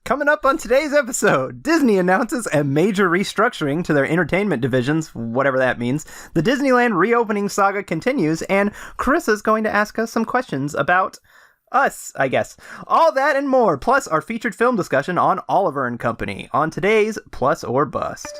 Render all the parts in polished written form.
Coming up on today's episode, Disney announces a major restructuring to their entertainment divisions, whatever that means. The Disneyland reopening saga continues, and Carissa's going to ask us some questions about us, I guess. All that and more, plus our featured film discussion on Oliver and Company on today's Plus or Bust.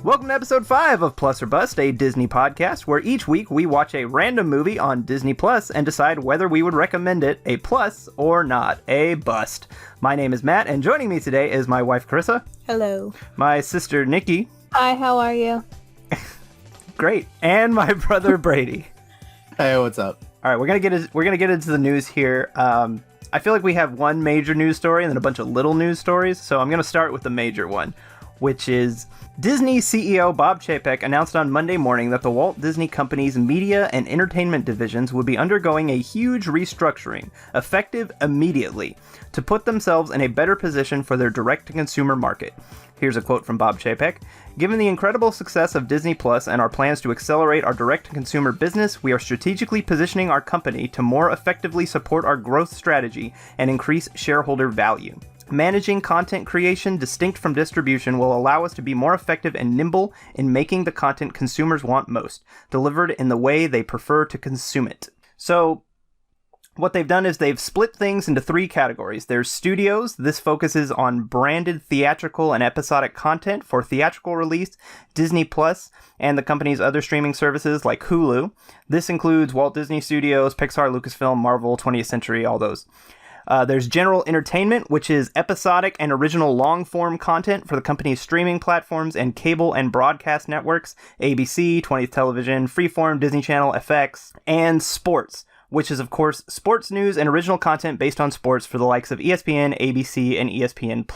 Welcome to episode 5 of Plus or Bust, a Disney podcast, where each week we watch a random movie on Disney Plus and decide whether we would recommend it a plus or not a bust. My name is Matt, and joining me today is my wife Carissa. Hello. My sister Nikki. Hi, how are you? Great. And my brother Brady. Hey, what's up? All right, we're gonna get into the news here. I feel like we have one major news story and then a bunch of little news stories, so I'm gonna start with the major one, which is Disney CEO Bob Chapek announced on Monday morning that the Walt Disney Company's media and entertainment divisions would be undergoing a huge restructuring, effective immediately, to put themselves in a better position for their direct-to-consumer market. Here's a quote from Bob Chapek. "Given the incredible success of Disney Plus and our plans to accelerate our direct-to-consumer business, we are strategically positioning our company to more effectively support our growth strategy and increase shareholder value. Managing content creation distinct from distribution will allow us to be more effective and nimble in making the content consumers want most, delivered in the way they prefer to consume it." So, what they've done is they've split things into 3 categories. There's studios. This focuses on branded theatrical and episodic content for theatrical release, Disney Plus, and the company's other streaming services like Hulu. This includes Walt Disney Studios, Pixar, Lucasfilm, Marvel, 20th Century, all those. There's general entertainment, which is episodic and original long-form content for the company's streaming platforms and cable and broadcast networks, ABC, 20th Television, Freeform, Disney Channel, FX, and sports, which is, of course, sports news and original content based on sports for the likes of ESPN, ABC, and ESPN+.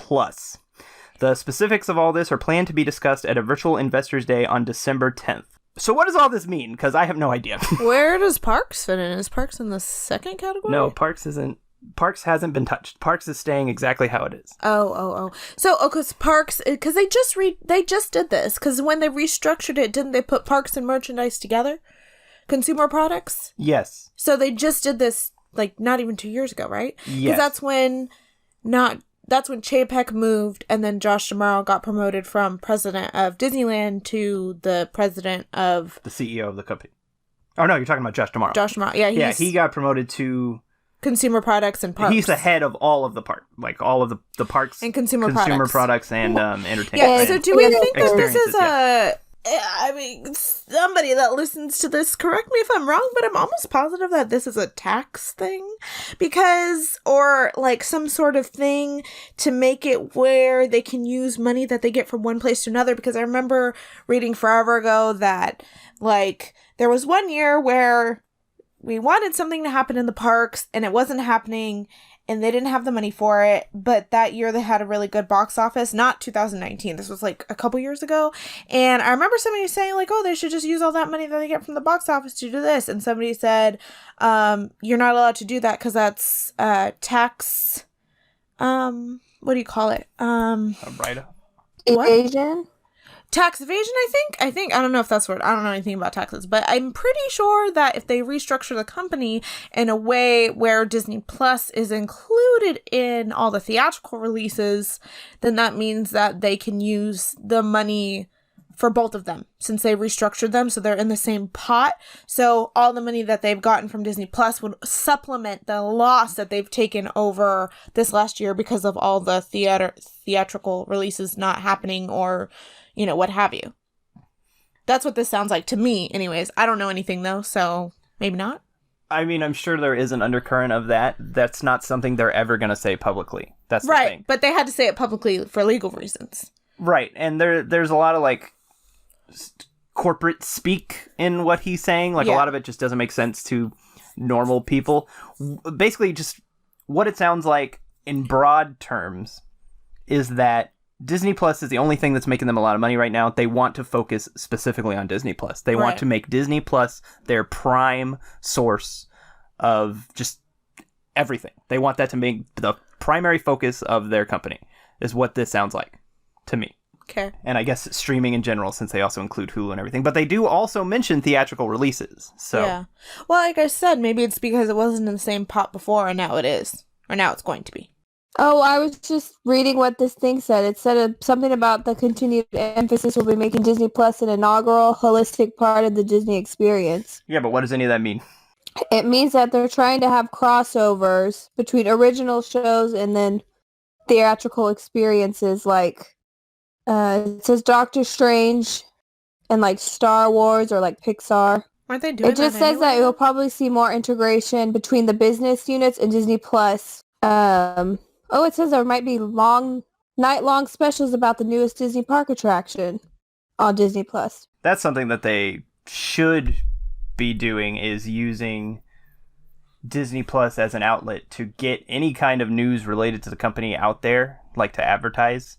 The specifics of all this are planned to be discussed at a virtual Investors Day on December 10th. So what does all this mean? Because I have no idea. Where does Parks fit in? Is Parks in the second category? No, Parks hasn't been touched. Parks is staying exactly how it is. So, because Parks, because they just did this, because when they restructured it, didn't they put Parks and merchandise together? Consumer products? Yes. So they just did this, like, not even 2 years ago, right? Yes. Because that's when Chapek moved, and then Josh D'Amaro got promoted from president of Disneyland to the president of... the CEO of the company. Oh, no, you're talking about Josh D'Amaro. Josh D'Amaro, yeah. He got promoted to... consumer products and parks. He's the head of all of the all of the parks and consumer products and entertainment. Yeah, so do we think that this is yeah. I mean, somebody that listens to this, correct me if I'm wrong, but I'm almost positive that this is a tax thing, or like some sort of thing to make it where they can use money that they get from one place to another, because I remember reading forever ago that, like, there was one year where we wanted something to happen in the parks and it wasn't happening and they didn't have the money for it. But that year they had a really good box office, not 2019. This was like a couple years ago. And I remember somebody saying like, oh, they should just use all that money that they get from the box office to do this. And somebody said, you're not allowed to do that because that's tax. What do you call it? A write-off. Evasion? Tax evasion, I think. I don't know if that's what... I don't know anything about taxes, but I'm pretty sure that if they restructure the company in a way where Disney Plus is included in all the theatrical releases, then that means that they can use the money for both of them, since they restructured them, so they're in the same pot. So all the money that they've gotten from Disney Plus would supplement the loss that they've taken over this last year because of all the theatrical releases not happening, or... you know, what have you. That's what this sounds like to me, anyways. I don't know anything, though, so maybe not. I mean, I'm sure there is an undercurrent of that. That's not something they're ever going to say publicly. That's the thing. Right, but they had to say it publicly for legal reasons. Right, and there's a lot of, like, corporate speak in what he's saying. Like, a lot of it just doesn't make sense to normal people. Basically, just what it sounds like in broad terms is that Disney Plus is the only thing that's making them a lot of money right now. They want to focus specifically on Disney Plus. They want to make Disney Plus their prime source of just everything. They want that to make the primary focus of their company. is what this sounds like to me. Okay. And I guess streaming in general, since they also include Hulu and everything. But they do also mention theatrical releases. So Yeah. Well, like I said, maybe it's because it wasn't in the same pot before, and now it is. Or now it's going to be. Oh, I was just reading what this thing said. It said something about the continued emphasis will be making Disney Plus an inaugural, holistic part of the Disney experience. yeah, but what does any of that mean? It means that they're trying to have crossovers between original shows and then theatrical experiences, like it says Doctor Strange and like Star Wars or like Pixar. Aren't they doing It just that says that anyway? you'll probably see more integration between the business units and Disney Plus. It says there might be night-long specials about the newest Disney park attraction on Disney Plus. That's something that they should be doing, is using Disney Plus as an outlet to get any kind of news related to the company out there, like to advertise.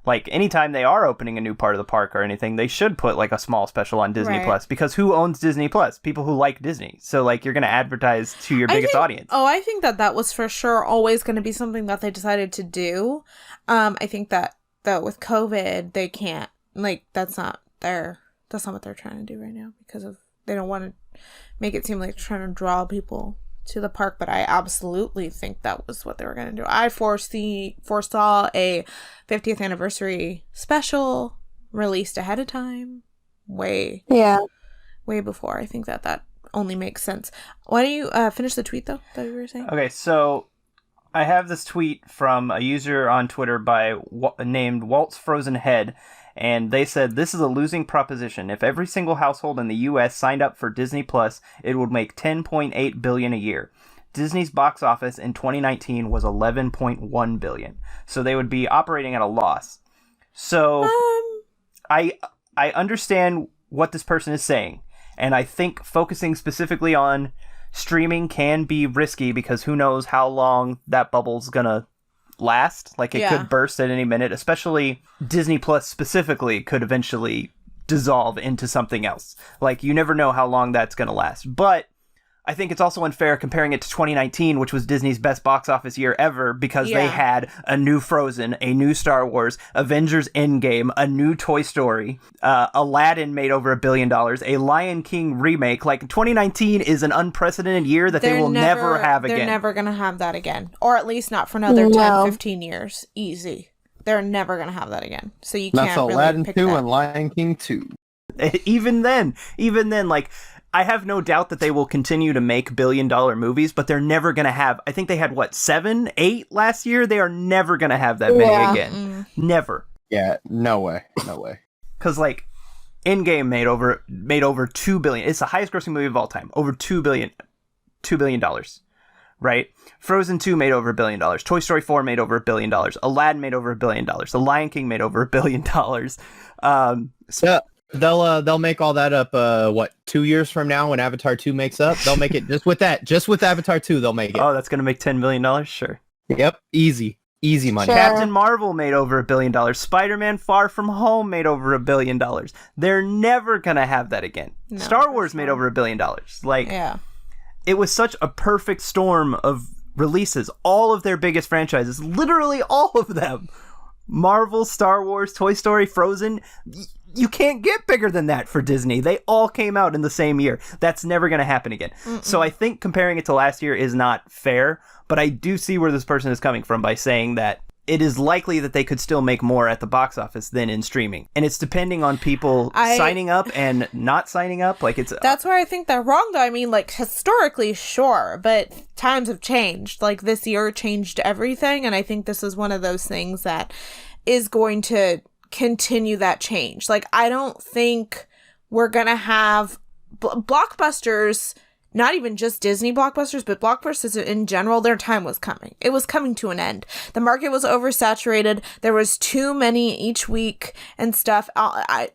Like, anytime they are opening a new part of the park or anything, they should put, like, a small special on Disney Right. Plus. Because who owns Disney Plus? People who like Disney. So, like, you're going to advertise to your biggest audience. Oh, I think that was for sure always going to be something that they decided to do. I think that with COVID, they can't, like, that's not what they're trying to do right now, because they don't want to make it seem like they're trying to draw people to the park, but I absolutely think that was what they were going to do. I foresaw a 50th anniversary special released ahead of time, way before. I think that only makes sense. Why don't you finish the tweet, though, that you were saying? Okay, so I have this tweet from a user on Twitter named Walt's Frozen Head, and they said, "This is a losing proposition. If every single household in the U.S. signed up for Disney Plus, it would make $10.8 billion a year. Disney's box office in 2019 was $11.1 billion. So they would be operating at a loss." So I understand what this person is saying, and I think focusing specifically on streaming can be risky, because who knows how long that bubble's gonna last. Like, it could burst at any minute, especially Disney Plus specifically could eventually dissolve into something else. Like, you never know how long that's going to last. But I think it's also unfair comparing it to 2019, which was Disney's best box office year ever, because they had a new Frozen, a new Star Wars, Avengers Endgame, a new Toy Story, Aladdin made over $1 billion, a Lion King remake. Like, 2019 is an unprecedented year that they will never have again. They're never going to have that again. Or at least not for another 10, 15 years. Easy. They're never going to have that again. So you can't really Aladdin pick 2 that. and Lion King 2. Even then, like, I have no doubt that they will continue to make billion-dollar movies, but they're never going to have... I think they had, 7, 8 last year? They are never going to have that many again. Never. Yeah, no way. No way. Because, like, Endgame made over $2 billion. It's the highest-grossing movie of all time. Over $2 billion, right? Frozen 2 made over $1 billion. Toy Story 4 made over $1 billion. Aladdin made over $1 billion. The Lion King made over $1 billion. Yeah. They'll make all that up 2 years from now when Avatar 2 makes up. They'll make it just with Avatar 2 they'll make it. Oh, that's gonna make $10 million? Sure. Yep, easy money. Sure. Captain Marvel made over $1 billion. Spider-Man Far From Home made over $1 billion. They're never gonna have that again. No, Star Wars made over $1 billion. Like, it was such a perfect storm of releases. All of their biggest franchises, literally all of them. Marvel, Star Wars, Toy Story, Frozen. You can't get bigger than that for Disney. They all came out in the same year. That's never going to happen again. So I think comparing it to last year is not fair, but I do see where this person is coming from by saying that it is likely that they could still make more at the box office than in streaming. And it's depending on people signing up and not signing up. Like, That's where I think they're wrong, though. I mean, like, historically, sure, but times have changed. Like, this year changed everything, and I think this is one of those things that is going to continue that change. Like, I don't think we're gonna have blockbusters, not even just Disney blockbusters, but blockbusters in general. Their time was coming. It was coming to an end. The market was oversaturated. There was too many each week and stuff.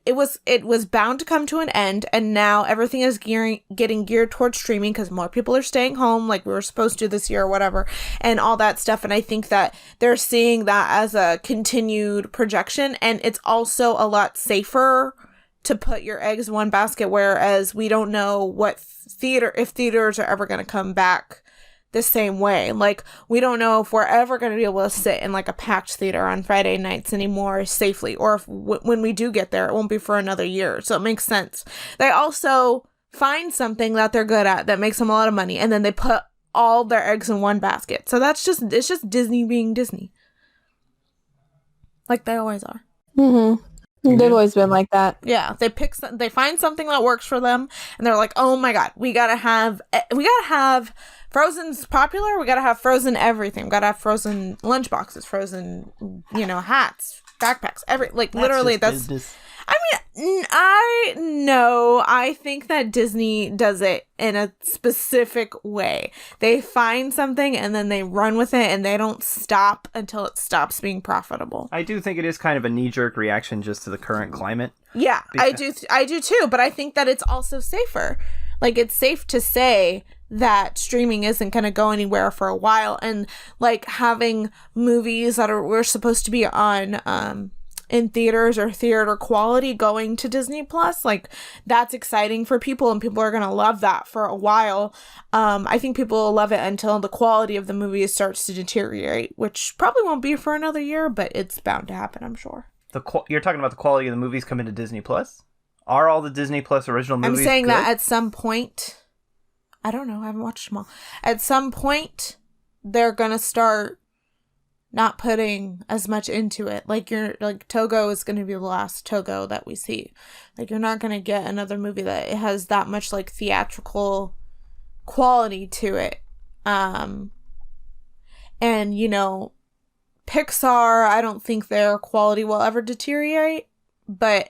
It was bound to come to an end, and now everything is getting geared towards streaming because more people are staying home, like we were supposed to this year or whatever, and all that stuff. And I think that they're seeing that as a continued projection, and it's also a lot safer to put your eggs in one basket, whereas we don't know if theaters are ever going to come back the same way. Like, we don't know if we're ever going to be able to sit in like a packed theater on Friday nights anymore safely, or if when we do get there, it won't be for another year. So it makes sense. They also find something that they're good at that makes them a lot of money, and then they put all their eggs in one basket. So it's just Disney being Disney. Like they always are. Mm-hmm. They've always been like that. Yeah, they find something that works for them, and they're like, "Oh my god, we gotta have Frozen's popular. We gotta have Frozen everything. We gotta have Frozen lunchboxes, Frozen, hats, backpacks, literally that's." Business. I know. I think that Disney does it in a specific way. They find something and then they run with it, and they don't stop until it stops being profitable. I do think it is kind of a knee-jerk reaction just to the current climate. Yeah, I do too, but I think that it's also safer. Like, it's safe to say that streaming isn't going to go anywhere for a while, and like having movies that we're supposed to be on in theaters or theater quality going to Disney Plus, like, that's exciting for people, and people are gonna love that for a while. I think people will love it until the quality of the movie starts to deteriorate, which probably won't be for another year, but it's bound to happen, I'm sure. You're talking about the quality of the movies coming to Disney Plus? Are all the Disney Plus original movies I'm saying good? that at some point, I don't know, I haven't watched them all. At some point, they're gonna start not putting as much into it. Like, Togo is going to be the last Togo that we see. Like, you're not going to get another movie that has that much, like, theatrical quality to it. And, Pixar, I don't think their quality will ever deteriorate. But,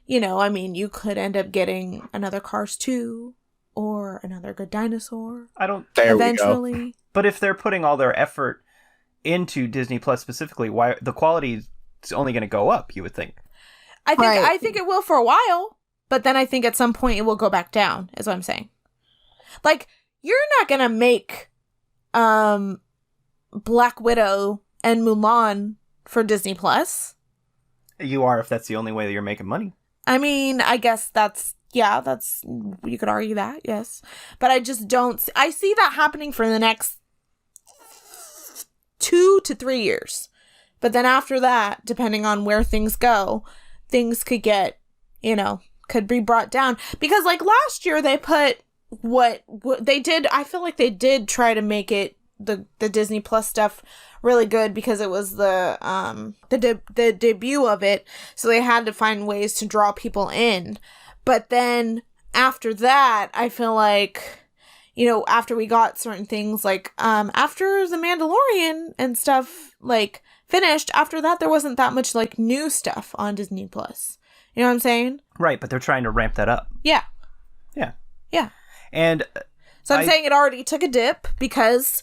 you could end up getting another Cars 2 or another Good Dinosaur. Eventually. We go. But if they're putting all their effort into Disney Plus specifically, why the quality is only going to go up, you would think. I think it will for a while, but then I think at some point it will go back down, is what I'm saying. Like, you're not going to make Black Widow and Mulan for Disney Plus. You are, if that's the only way that you're making money. I mean, I guess you could argue that, yes. But I just don't, I see that happening for the next 2 to 3 years. But then after that, depending on where things go, things could get, could be brought down. Because like last year they put what they did, I feel like they did try to make it the Disney Plus stuff really good, because it was the debut of it. So they had to find ways to draw people in. But then after that, I feel like, after we got certain things, like, after The Mandalorian and stuff, like, finished, after that, there wasn't that much, like, new stuff on Disney Plus. You know what I'm saying? Right, but they're trying to ramp that up. Yeah. Yeah. Yeah. And so I'm saying it already took a dip, because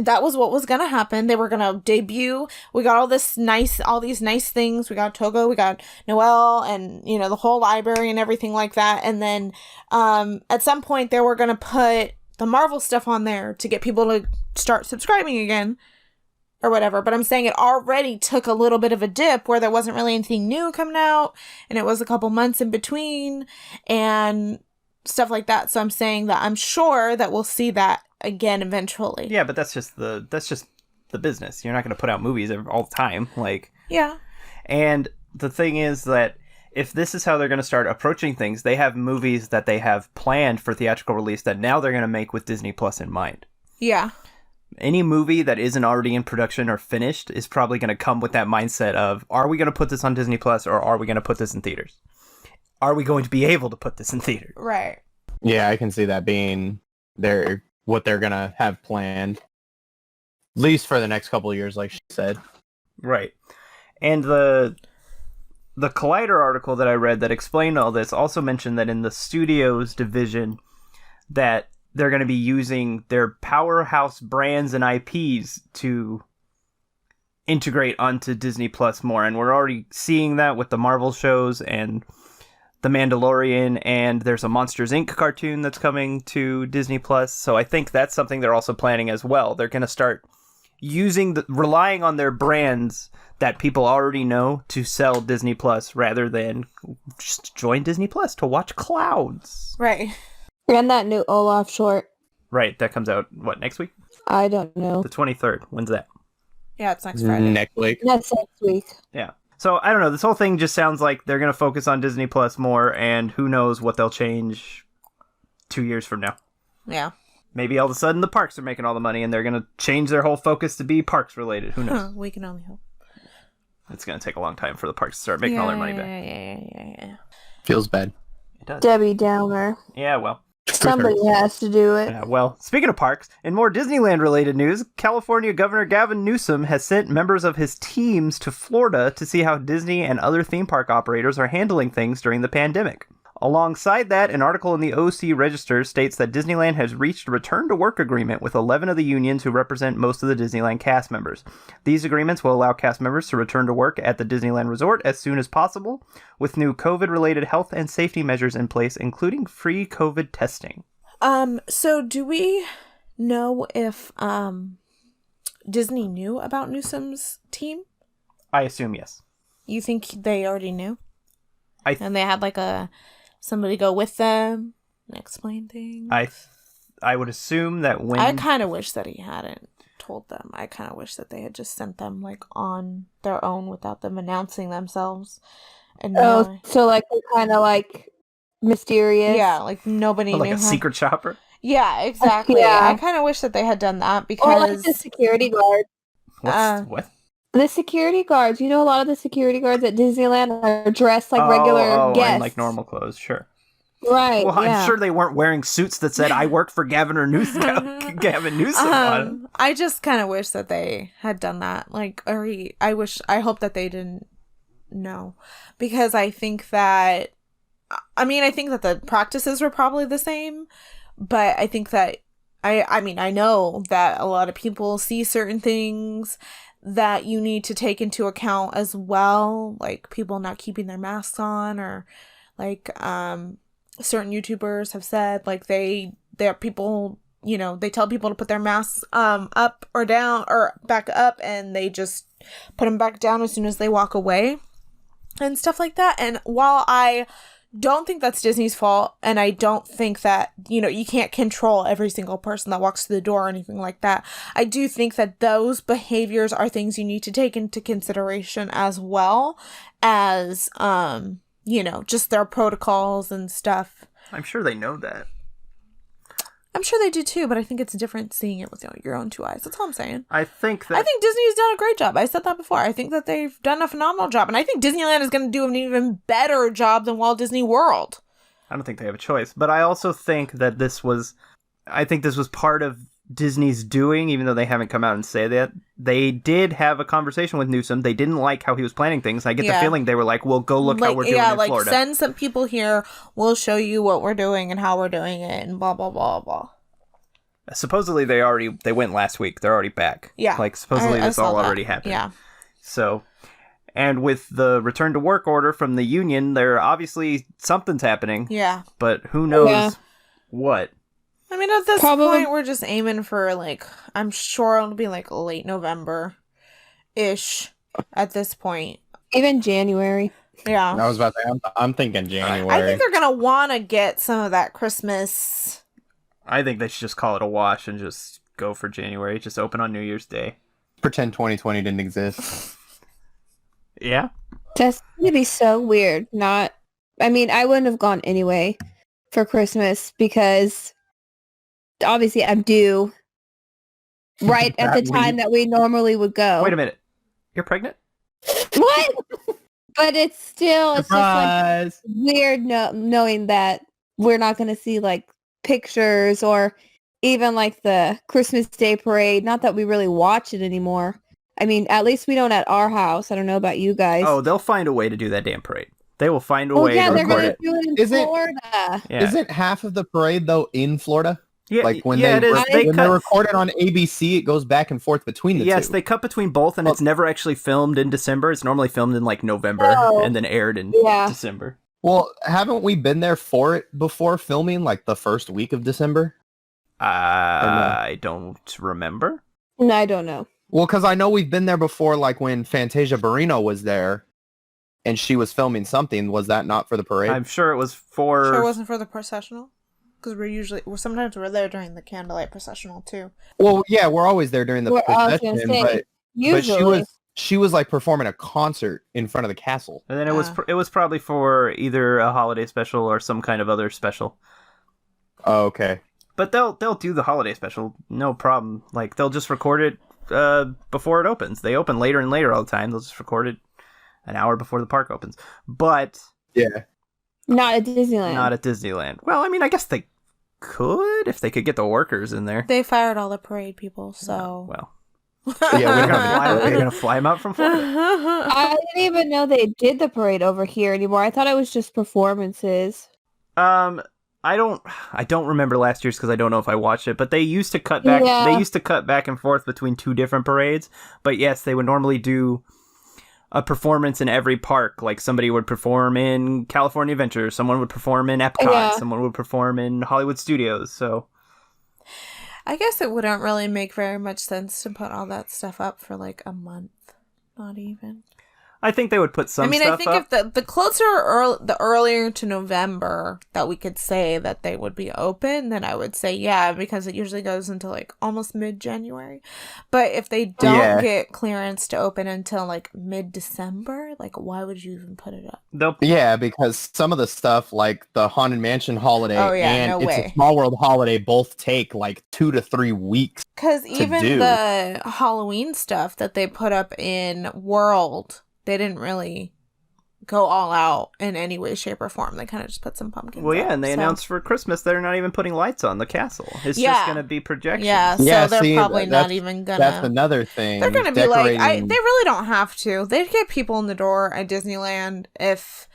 that was what was going to happen. They were going to debut. We got all these nice things. We got Togo, we got Noelle, and, the whole library and everything like that. And then at some point they were going to put the Marvel stuff on there to get people to start subscribing again or whatever. But I'm saying it already took a little bit of a dip where there wasn't really anything new coming out, and it was a couple months in between and stuff like that. So I'm saying that I'm sure that we'll see that again eventually. Yeah, but that's just the business. You're not going to put out movies all the time, like. Yeah. And the thing is that if this is how they're going to start approaching things, they have movies that they have planned for theatrical release that now they're going to make with Disney Plus in mind. Yeah. Any movie that isn't already in production or finished is probably going to come with that mindset of, are we going to put this on Disney Plus, or are we going to put this in theaters? Are we going to be able to put this in theaters? Right. Yeah, I can see that being what they're going to have planned, at least for the next couple of years, like she said. Right. And the Collider article that I read that explained all this also mentioned that in the studios division that they're going to be using their powerhouse brands and IPs to integrate onto Disney Plus more. And we're already seeing that with the Marvel shows and The Mandalorian, and there's a Monsters, Inc. cartoon that's coming to Disney Plus. So I think that's something they're also planning as well. They're going to start relying on their brands that people already know to sell Disney Plus, rather than just join Disney Plus to watch clouds. Right. And that new Olaf short. Right, that comes out, next week? I don't know. The 23rd. When's that? Yeah, it's next Friday. Next week. That's next week. Yeah. So I don't know. This whole thing just sounds like they're going to focus on Disney Plus more, and who knows what they'll change 2 years from now. Yeah. Maybe all of a sudden the parks are making all the money, and they're going to change their whole focus to be parks related. Who knows? We can only hope. It's going to take a long time for the parks to start making all their money back. Yeah. Feels bad. It does. Debbie Downer. Yeah, well. Somebody has to do it. Yeah, well, speaking of parks, in more Disneyland-related news, California Governor Gavin Newsom has sent members of his teams to Florida to see how Disney and other theme park operators are handling things during the pandemic. Alongside that, an article in the OC Register states that Disneyland has reached a return-to-work agreement with 11 of the unions who represent most of the Disneyland cast members. These agreements will allow cast members to return to work at the Disneyland Resort as soon as possible, with new COVID-related health and safety measures in place, including free COVID testing. So do we know if Disney knew about Newsom's team? I assume yes. You think they already knew? And they had like somebody go with them and explain things? I would assume that when... I kind of wish that he hadn't told them. I kind of wish that they had just sent them like on their own without them announcing themselves. And so like they're kind of like mysterious. Yeah, like nobody like knew a secret shopper? Yeah, exactly. Yeah. I kind of wish that they had done that because... Or like the security guard. What? The security guards. You know, a lot of the security guards at Disneyland are dressed like regular guests. In like normal clothes, sure. Right. Well, yeah. I'm sure they weren't wearing suits that said, I work for Gavin Newsom on. I just kind of wish that they had done that. Like, I hope that they didn't know. Because I think that the practices were probably the same. But I think that, I know that a lot of people see certain things that you need to take into account as well, like people not keeping their masks on, or like certain YouTubers have said like they're people, you know, they tell people to put their masks up or down or back up, and they just put them back down as soon as they walk away and stuff like that. And while I don't think that's Disney's fault, and I don't think that, you know, you can't control every single person that walks through the door or anything like that, I do think that those behaviors are things you need to take into consideration as well as, you know, just their protocols and stuff. I'm sure they know that. I'm sure they do too, but I think it's different seeing it with your own two eyes. That's all I'm saying. I think Disney's done a great job. I said that before. I think that they've done a phenomenal job. And I think Disneyland is going to do an even better job than Walt Disney World. I don't think they have a choice. But I also think that this was part of Disney's doing, even though they haven't come out and say that. They did have a conversation with Newsom. They didn't like how he was planning things. I get the feeling they were like, well, go look how we're doing in Florida. Send some people here. We'll show you what we're doing and how we're doing it and blah, blah, blah, blah. Supposedly they went last week. They're already back. Yeah. Like supposedly this all already happened. Yeah. So, and with the return to work order from the union, there obviously something's happening. Yeah. But who knows what? I mean, at this point, we're just aiming for like, I'm sure it'll be like late November-ish at this point. Even January. Yeah. I was about to say, I'm thinking January. I think they're going to want to get some of that Christmas. I think they should just call it a wash and just go for January. Just open on New Year's Day. Pretend 2020 didn't exist. Yeah? That's going to be so weird. I wouldn't have gone anyway for Christmas because obviously I'm due right at the time that we normally would go. Wait a minute. You're pregnant? What? But it's still, Surprise! It's just like weird knowing that we're not going to see like pictures or even like the Christmas Day parade. Not that we really watch it anymore. I mean, at least we don't at our house. I don't know about you guys. Oh, they'll find a way to do that damn parade. They will find a way to they're record gonna it. do it in Florida. Yeah. Isn't half of the parade though in Florida? Yeah, like when it is. they record it on ABC, it goes back and forth between the two. Yes, they cut between both, and it's never actually filmed in December. It's normally filmed in like November and then aired in December. Well, haven't we been there for it before filming, like the first week of December? I don't remember. No, I don't know. Well, because I know we've been there before, like when Fantasia Barrino was there, and she was filming something. Was that not for the parade? I'm sure it was for... Sure it wasn't for the processional? because sometimes we're there during the candlelight processional too. Well, yeah, we're always there during the Well, I was gonna procession, say, but usually. she was like performing a concert in front of the castle. And then it was probably for either a holiday special or some kind of other special. Oh, okay. But they'll do the holiday special, no problem. Like, they'll just record it before it opens. They open later and later all the time. They'll just record it an hour before the park opens. But Yeah. Not at Disneyland. not at Disneyland. Well, I mean, I guess they could if they could get the workers in there. They fired all the parade people, so. Well, Yeah, they're gonna fly them out from Florida. I didn't even know they did the parade over here anymore. I thought it was just performances. I don't remember last year's because I don't know if I watched it, but they used to cut back. Yeah. They used to cut back and forth between two different parades. But yes, they would normally do a performance in every park. Like, somebody would perform in California Adventure, someone would perform in Epcot, Yeah. someone would perform in Hollywood Studios. So I guess it wouldn't really make very much sense to put all that stuff up for like a month. Not even. I think they would put some. I mean, stuff I think up. if the closer the earlier to November that we could say that they would be open, then I would say yeah, because it usually goes until like almost mid-January. But if they don't get clearance to open until like mid-December, like why would you even put it up? Yeah, because some of the stuff like the Haunted Mansion holiday and no It's way. a Small World holiday both take like 2 to 3 weeks. Because do. even the Halloween stuff that they put up in World, they didn't really go all out in any way, shape, or form. They kind of just put some pumpkins. Well, yeah, up, and they announced for Christmas they're not even putting lights on the castle. It's just going to be projections. Yeah, so Yeah, they're see, probably not that's- even gonna. That's another thing. They're gonna be like, Decorating- they really don't have to. They'd get people in the door at Disneyland if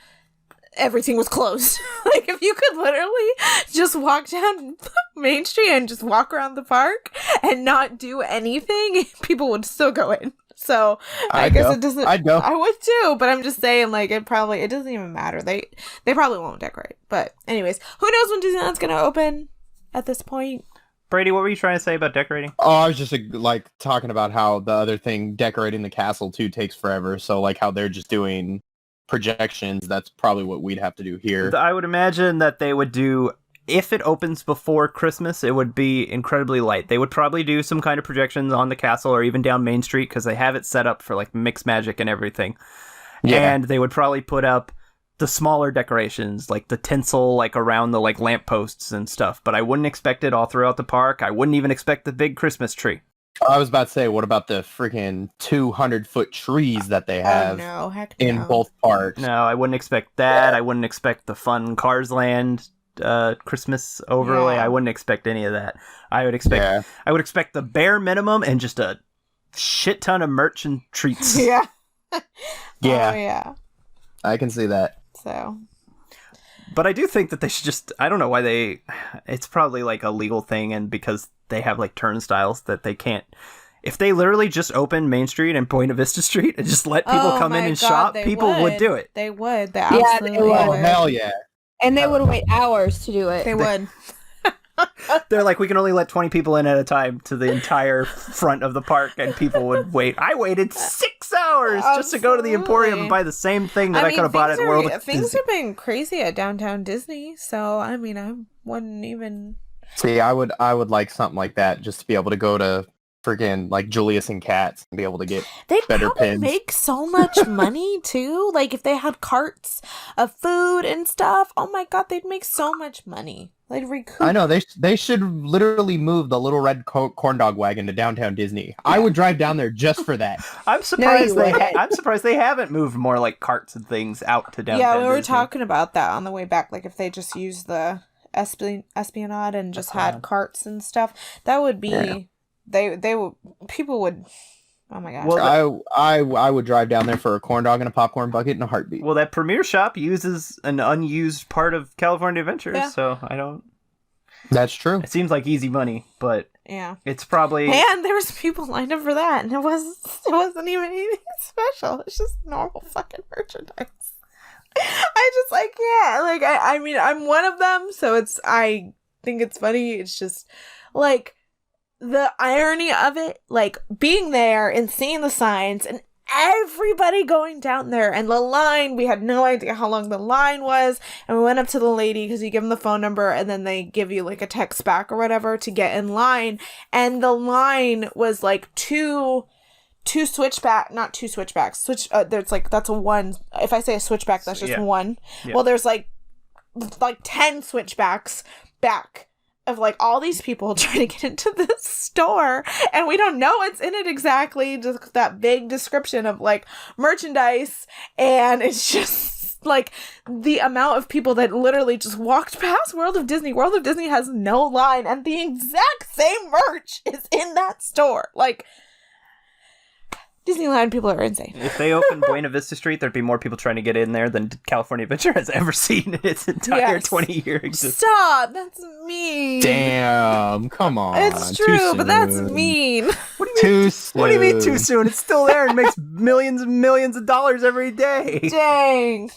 everything was closed. Like, if you could literally just walk down Main Street and just walk around the park and not do anything, people would still go in. So I guess go. it doesn't. I'd go. I would too, but I'm just saying, like, it doesn't even matter. They probably won't decorate. But anyways, who knows when Disneyland's gonna open at this point? Brady, what were you trying to say about decorating? Oh, I was just like talking about how the other thing, decorating the castle too, takes forever. So like how they're just doing projections. That's probably what we'd have to do here. I would imagine that they would do, if it opens before Christmas, it would be incredibly light. They would probably do some kind of projections on the castle or even down Main Street because they have it set up for like mixed magic and everything. Yeah. And they would probably put up the smaller decorations, like the tinsel, like around the like lampposts and stuff. But I wouldn't expect it all throughout the park. I wouldn't even expect the big Christmas tree. I was about to say, what about the freaking 200-foot trees that they have no, heck in no. both parks? No, I wouldn't expect that. I wouldn't expect the fun Cars Land Christmas overlay. Yeah. I wouldn't expect any of that. I would expect the bare minimum and just a shit ton of merch and treats. Yeah. Yeah. Oh, yeah. I can see that. So. But I do think that they should just, I don't know why it's probably like a legal thing, and because they have like turnstiles that they can't, if they literally just open Main Street and Buena Vista Street and just let people come in and shop, people would do it. They would. They Yeah, absolutely they would. Oh, would. hell yeah. And they would wait hours to do it. They would. They're like, we can only let 20 people in at a time to the entire front of the park, and people would wait. I waited 6 hours just to go to the Emporium and buy the same thing that I could have bought at World. Things have been crazy at Downtown Disney, so I mean, I wouldn't even. See, I would like something like that just to be able to go to freaking like Julius and Katz and be able to get They'd better probably pins. make so much money too. Like if they had carts of food and stuff. Oh my god, they'd make so much money. They'd recoup. I know they should literally move the little red corn dog wagon to Downtown Disney. I would drive down there just for that. I'm surprised No, you wouldn't. I'm surprised they haven't moved more like carts and things out to downtown. Yeah, we were Disney. talking about that on the way back. Like if they just used the Esplanade and just had carts and stuff, that would be. Yeah. They would. People would. Oh my gosh. Well, I would drive down there for a corn dog and a popcorn bucket in a heartbeat. Well, that Premier Shop uses an unused part of California Adventures, Yeah. so I don't. That's true. It seems like easy money, but yeah. it's probably. And there was people lined up for that, and it wasn't even anything special. It's just normal fucking merchandise. I just like, yeah, like I mean, I'm one of them, so I think it's funny. It's just like the irony of it, like being there and seeing the signs, and everybody going down there, and the line, we had no idea how long the line was, and we went up to the lady because you give them the phone number and then they give you like a text back or whatever to get in line, and the line was like there's like, that's a one, if I say a switchback, that's just one. Well, there's like 10 switchbacks back of like all these people trying to get into this store, and we don't know what's in it exactly, just that vague description of like merchandise, and it's just like the amount of people that literally just walked past World of Disney. World of Disney has no line, and the exact same merch is in that store. Like, Disneyland people are insane. If they opened Buena Vista Street, there'd be more people trying to get in there than California Adventure has ever seen in its entire 20-year existence. Stop! That's mean. Damn, come on. It's true, but that's mean. What do you mean? What do you mean too soon? It's still there and makes millions and millions of dollars every day. Dang.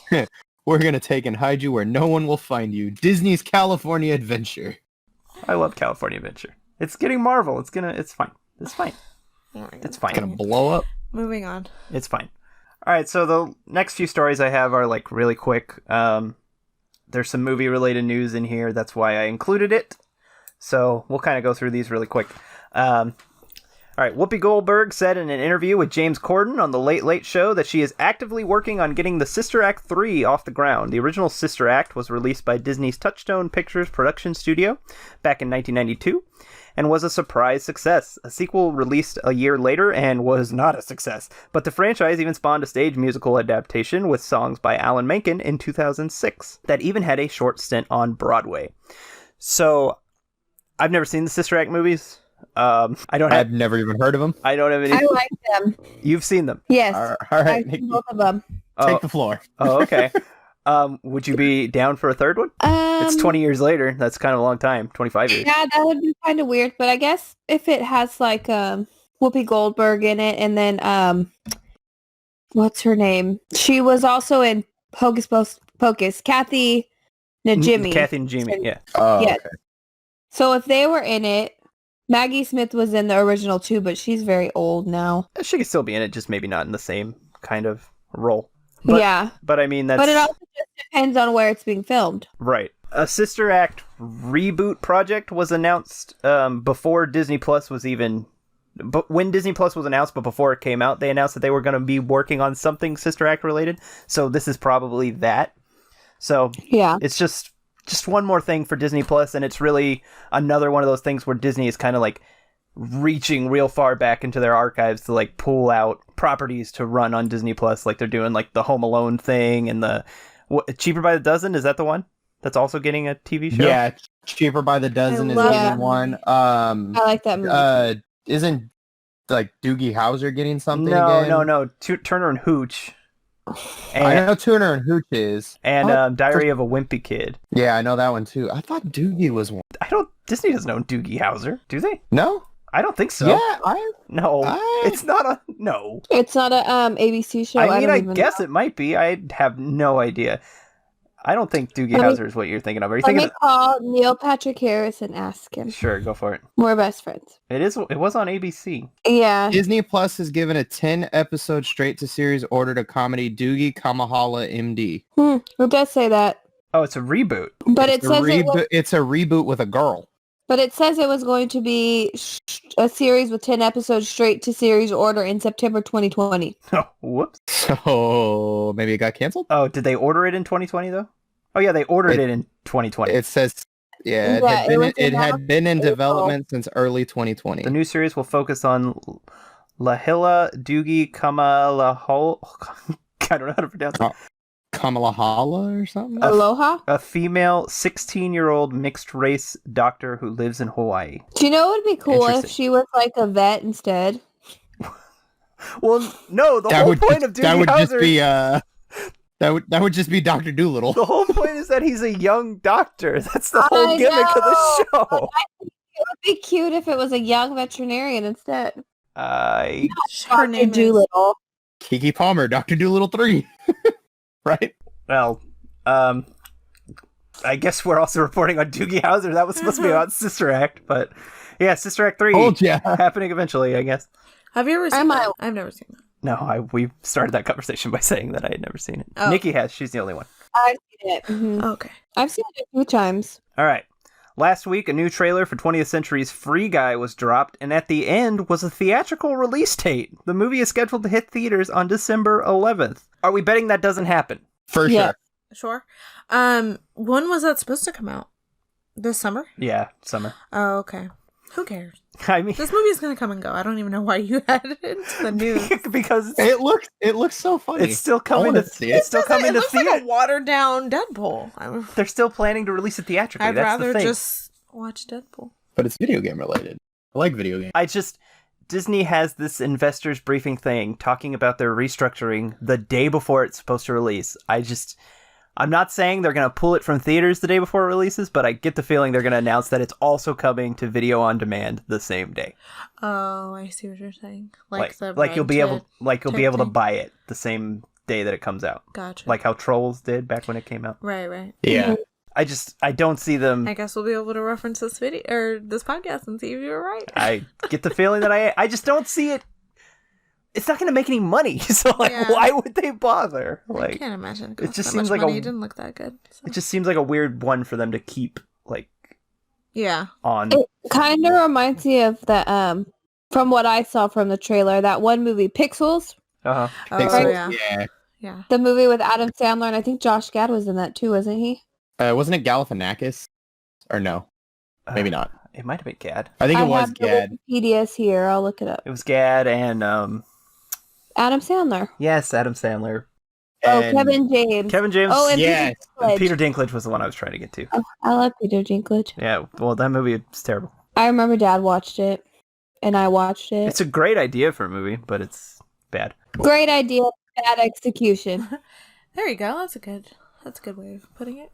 We're gonna take and hide you where no one will find you. Disney's California Adventure. I love California Adventure. It's getting Marvel. It's fine. It's fine. It's fine. It's gonna blow up. Moving on. It's fine. All right, so the next few stories I have are like really quick. There's some movie related news in here. That's why I included it. So we'll kind of go through these really quick. All right, Whoopi Goldberg said in an interview with James Corden on The Late Late Show that she is actively working on getting the Sister Act 3 off the ground. The original Sister Act was released by Disney's Touchstone Pictures production studio back in 1992 and was a surprise success. A sequel released a year later and was not a success, but the franchise even spawned a stage musical adaptation with songs by Alan Menken in 2006 that even had a short stint on Broadway. So, I've never seen the Sister Act movies. I've never even heard of them. I don't have any. I like them. You've seen them? Yes. All right, I've seen both of them. Take the floor. Oh, okay. Would you be down for a third one? It's 20 years later. That's kind of a long time. 25 years. Yeah, that would be kind of weird. But I guess if it has like Whoopi Goldberg in it, and then what's her name? She was also in Hocus Pocus. Kathy Najimy. Kathy Najimy. Yeah. Oh, yeah. okay. So if they were in it, Maggie Smith was in the original too, but she's very old now. She could still be in it, just maybe not in the same kind of role. But, yeah. But I mean, that's... But it also just depends on where it's being filmed. Right. A Sister Act reboot project was announced before Disney Plus was even... But when Disney Plus was announced, but before it came out, they announced that they were going to be working on something Sister Act related. So this is probably that. So yeah, it's just one more thing for Disney Plus, and it's really another one of those things where Disney is kind of like reaching real far back into their archives to like pull out properties to run on Disney Plus, like they're doing like the Home Alone thing and the Cheaper by the Dozen. Is that the one that's also getting a TV show? Yeah, Cheaper by the Dozen is getting one. I like that movie. Isn't like Doogie Howser getting something No, again? no. Turner and Hooch. And, I know Turner and Hooch is. And Diary of a Wimpy Kid. Yeah, I know that one too. I thought Doogie was one. Disney doesn't own Doogie Howser, do they? No? I don't think so. Yeah, It's not a... No. It's not a ABC show. I guess it might be. I have no idea. I don't think Doogie Howser is what you're thinking of. Are you let thinking me call Neil Patrick Harris and ask him. Sure, go for it. We're best friends. It was on ABC. Yeah. Disney Plus has given a 10-episode straight-to-series order to comedy Doogie Kamahala MD. It does say that. Oh, it's a reboot. But it's a reboot with a girl. But it says it was going to be a series with 10 episodes straight to series order in September 2020. Oh, whoops. So maybe it got canceled? Oh, did they order it in 2020 though? Oh yeah, they ordered it in 2020. It says, it had been in development since early 2020. The new series will focus on Lahila Doogie Kamalahol. I don't know how to pronounce it. Kamalahala or something? Aloha? A female 16-year-old mixed race doctor who lives in Hawaii. Do you know what would be cool if she was like a vet instead? Well, no, the whole point of Doogie Howser... That would just be Dr. Dolittle. The whole point is that he's a young doctor. That's the whole gimmick of the show. It would be cute if it was a young veterinarian instead. Dr. Dolittle. Kiki Palmer, Dr. Dolittle 3. Right? Well, I guess we're also reporting on Doogie Howser. That was supposed to be about Sister Act, but yeah, Sister Act 3 Oh, yeah. happening eventually, I guess. Have you ever seen that? I've never seen that. we started that conversation by saying that I had never seen it. Oh. Nikki has. She's the only one. I've seen it. Okay. I've seen it a few times. All right. Last week, a new trailer for 20th Century's Free Guy was dropped, and at the end was a theatrical release date. The movie is scheduled to hit theaters on December 11th. Are we betting that doesn't happen? For Yeah. sure. Sure. When was that supposed to come out? This summer? Yeah, summer. Oh, okay. Who cares? I mean, This movie is gonna come and go. I don't even know why you added it into the news. because It looks so funny. it's still coming wanna to see it. it's still coming it to looks like theater. a watered down Deadpool. They're still planning to release it theatrically. I'd That's rather the thing. just watch Deadpool. But it's video game related. I like video games. Disney has this investors briefing thing talking about their restructuring the day before it's supposed to release. I'm not saying they're going to pull it from theaters the day before it releases, but I get the feeling they're going to announce that it's also coming to video on demand the same day. Oh, I see what you're saying. Like the you'll be able to thing. buy it the same day that it comes out. Gotcha. Like how Trolls did back when it came out. right. Yeah. I don't see them. I guess we'll be able to reference this video or this podcast and see if you're right. I get the feeling that I just don't see it. It's not going to make any money, so Yeah. why would they bother? I can't imagine. It just just seems seems like money. a- It didn't look that good. So. It just seems like a weird one for them to keep Yeah. on. It kind of reminds me of the from what I saw from the trailer, that one movie Pixels, Uh-huh. Oh, Pixels, yeah. yeah. the movie with Adam Sandler, and I think Josh Gad was in that too, wasn't he? Wasn't it Galifianakis? Or no? Maybe not. It might have been Gad. I think it was have the Gad. Wikipedia's here. I'll look it up. It was Gad and Adam Sandler. yes, Adam Sandler. Oh, And- Kevin James. Kevin James. Oh, and Yes. Peter Dinklage. Peter Dinklage was the one I was trying to get to. Oh, I love Peter Dinklage. Yeah, well, that movie is terrible. I remember Dad watched it, and I watched it. It's a great idea for a movie, but it's bad. Great idea, bad execution. There you go. That's a good way of putting it.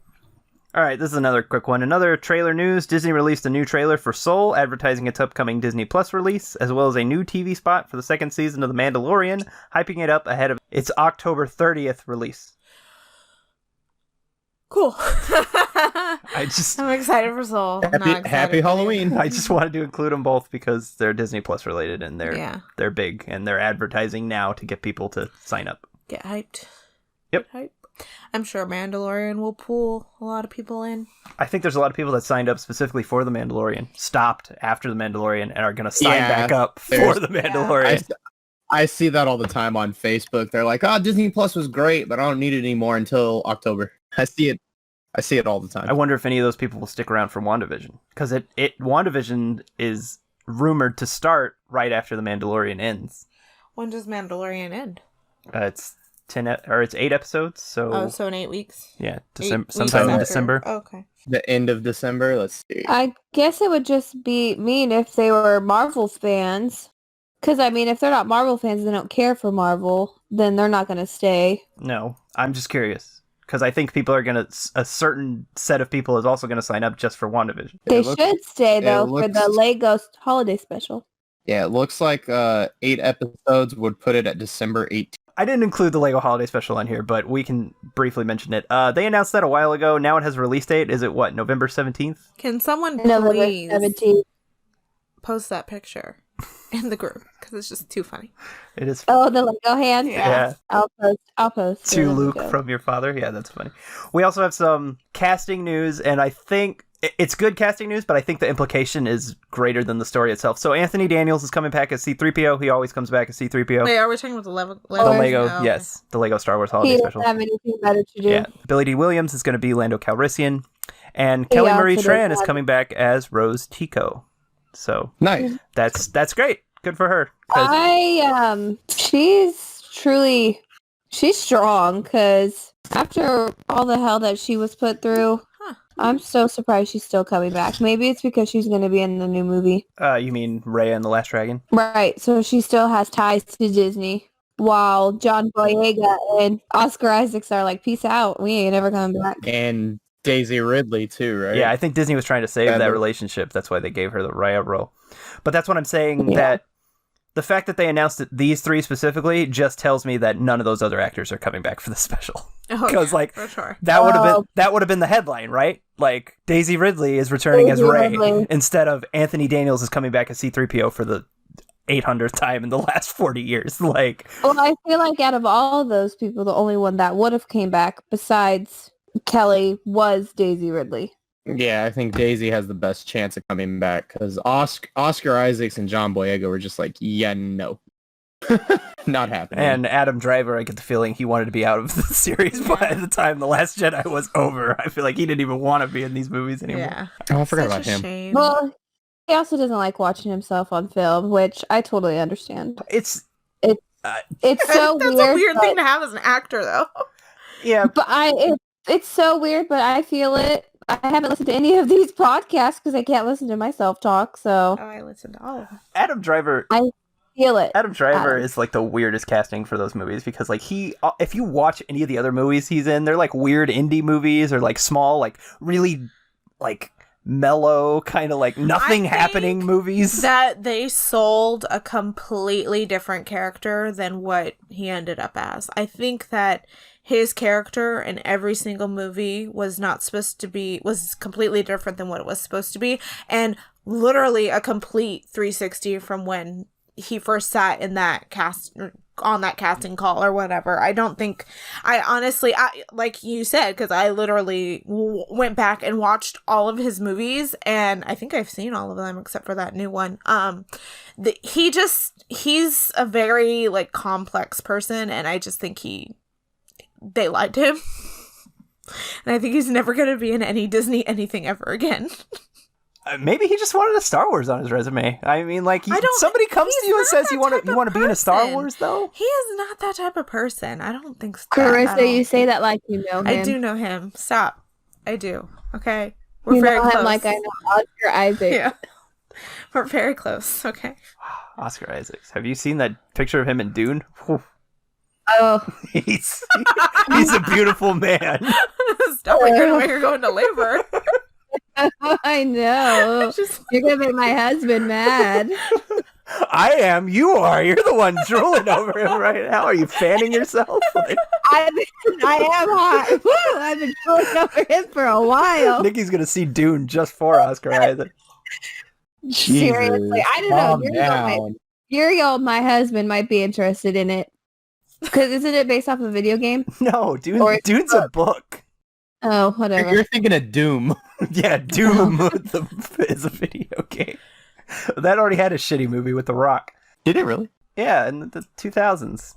All right, this is another quick one. Another trailer news. Disney released a new trailer for Soul, advertising its upcoming Disney Plus release, as well as a new TV spot for the second season of The Mandalorian, hyping it up ahead of its October 30th release. Cool. I'm excited for Soul. Not excited Happy for Halloween. I just wanted to include them both because they're Disney Plus related and they're big and they're advertising now to get people to sign up. Get hyped. Yep. Get hyped. I'm sure Mandalorian will pull a lot of people in. I think there's a lot of people that signed up specifically for The Mandalorian, stopped after The Mandalorian, and are going to sign back up for there's- The Mandalorian. I see that all the time on Facebook. They're like, "Oh, Disney Plus was great, but I don't need it anymore until October." I see it all the time. I wonder if any of those people will stick around for WandaVision, because WandaVision is rumored to start right after The Mandalorian ends. When does Mandalorian end? It's 8 episodes, so So in 8 weeks. yeah, 8 weeks sometime in after. December. Oh, okay. The end of December. Let's see. I guess it would just be mean if they were Marvel fans. Because, I mean, if they're not Marvel fans, they don't care for Marvel, then they're not going to stay. No, I'm just curious, because I think people are gonna. A certain set of people is also gonna sign up just for WandaVision. They looks- should stay, though, for looks- the Lego holiday special. Yeah, it looks like 8 episodes would put it at December 18th. I didn't include the Lego Holiday Special on here, but we can briefly mention it. They announced that a while ago. Now it has a release date. Is it what, November 17th? Can someone November please 17th. post that picture in the group? Because it's just too funny. It is. Oh, the Lego hands? Yeah. I'll post. To it. Luke Okay. from your father. Yeah, that's funny. We also have some casting news, and I think it's good casting news, but I think the implication is greater than the story itself. So Anthony Daniels is coming back as C-3PO. He always comes back as C-3PO. Wait, are we talking about the Lego? The Lego, Oh, okay. yes. The Lego Star Wars Holiday He Special. doesn't have anything better to do. Yeah. Billy D. Williams is going to be Lando Calrissian. And He Kelly also Marie doesn't Tran is have- coming back as Rose Tico. So Nice. that's great. Good for her. 'Cause- She's strong, because after all the hell that she was put through, Huh. I'm so surprised she's still coming back. Maybe it's because she's going to be in the new movie. You mean Raya and the Last Dragon? Right, so she still has ties to Disney. While John Boyega and Oscar Isaacs are like, peace out. We ain't ever coming back. And Daisy Ridley too, right? Yeah, I think Disney was trying to save Yeah, that but- relationship. That's why they gave her the Raya role. But that's what I'm saying, Yeah. that the fact that they announced it, these three specifically just tells me that none of those other actors are coming back for the special. Oh, Because, yeah, like, for sure. That Oh. would have been the headline, right? Like, Daisy Ridley is returning as Daisy Rey Ridley. instead of Anthony Daniels is coming back as C-3PO for the 800th time in the last 40 years. Like, Well, I feel like out of all of those people, the only one that would have came back besides Kelly was Daisy Ridley. Yeah, I think Daisy has the best chance of coming back because Oscar Isaacs and John Boyega were just like, yeah, no. Not happening. and Adam Driver, I get the feeling he wanted to be out of the series by the time The Last Jedi was over. I feel like he didn't even want to be in these movies anymore. Yeah. Oh, I forgot Such about a him. shame. Well, he also doesn't like watching himself on film, which I totally understand. It's so That's weird. a weird but- thing to have as an actor, though. yeah, But it's so weird, but I feel it. I haven't listened to any of these podcasts because I can't listen to myself talk, so Oh, I listened to all of them. Adam Driver. feel it. Adam Driver Adam. is like the weirdest casting for those movies because like if you watch any of the other movies he's in, they're like weird indie movies or like small, like really like mellow kind of like nothing happening movies. That they sold a completely different character than what he ended up as. I think that his character in every single movie was completely different than what it was supposed to be, and literally a complete 360 from when he first sat in that on that casting call or whatever. I honestly, like you said, because I literally went back and watched all of his movies, and I think I've seen all of them except for that new one. He's a very like complex person, and I just think they lied to him. And I think he's never going to be in any Disney anything ever again. Maybe he just wanted a Star Wars on his resume. I mean, like somebody comes to you and says you want to be in a Star Wars, though. He is not that type of person. I don't think so. Carissa, you say that like you know him. I do know him. Stop. I do. Okay, You we're very know close. him like I know Oscar Isaac. Yeah, we're very close. Okay. Oscar Isaacs. Have you seen that picture of him in Dune? Whew. Oh, He's a beautiful man. Stop! You're gonna make her go into labor. I know. You're gonna make my husband mad. I am. You are. You're the one drooling over him right now. Are you fanning yourself? Like, I am hot. Woo, I've been drooling over him for a while. Nikki's gonna see Dune just for Oscar Isaac. Seriously, I don't know. Uriel, my husband, might be interested in it. Because isn't it based off a video game? No, Dune's a book. Oh, whatever. You're thinking of Doom. Yeah, Doom is a video game. That already had a shitty movie with The Rock. Did it really? Yeah, in the 2000s.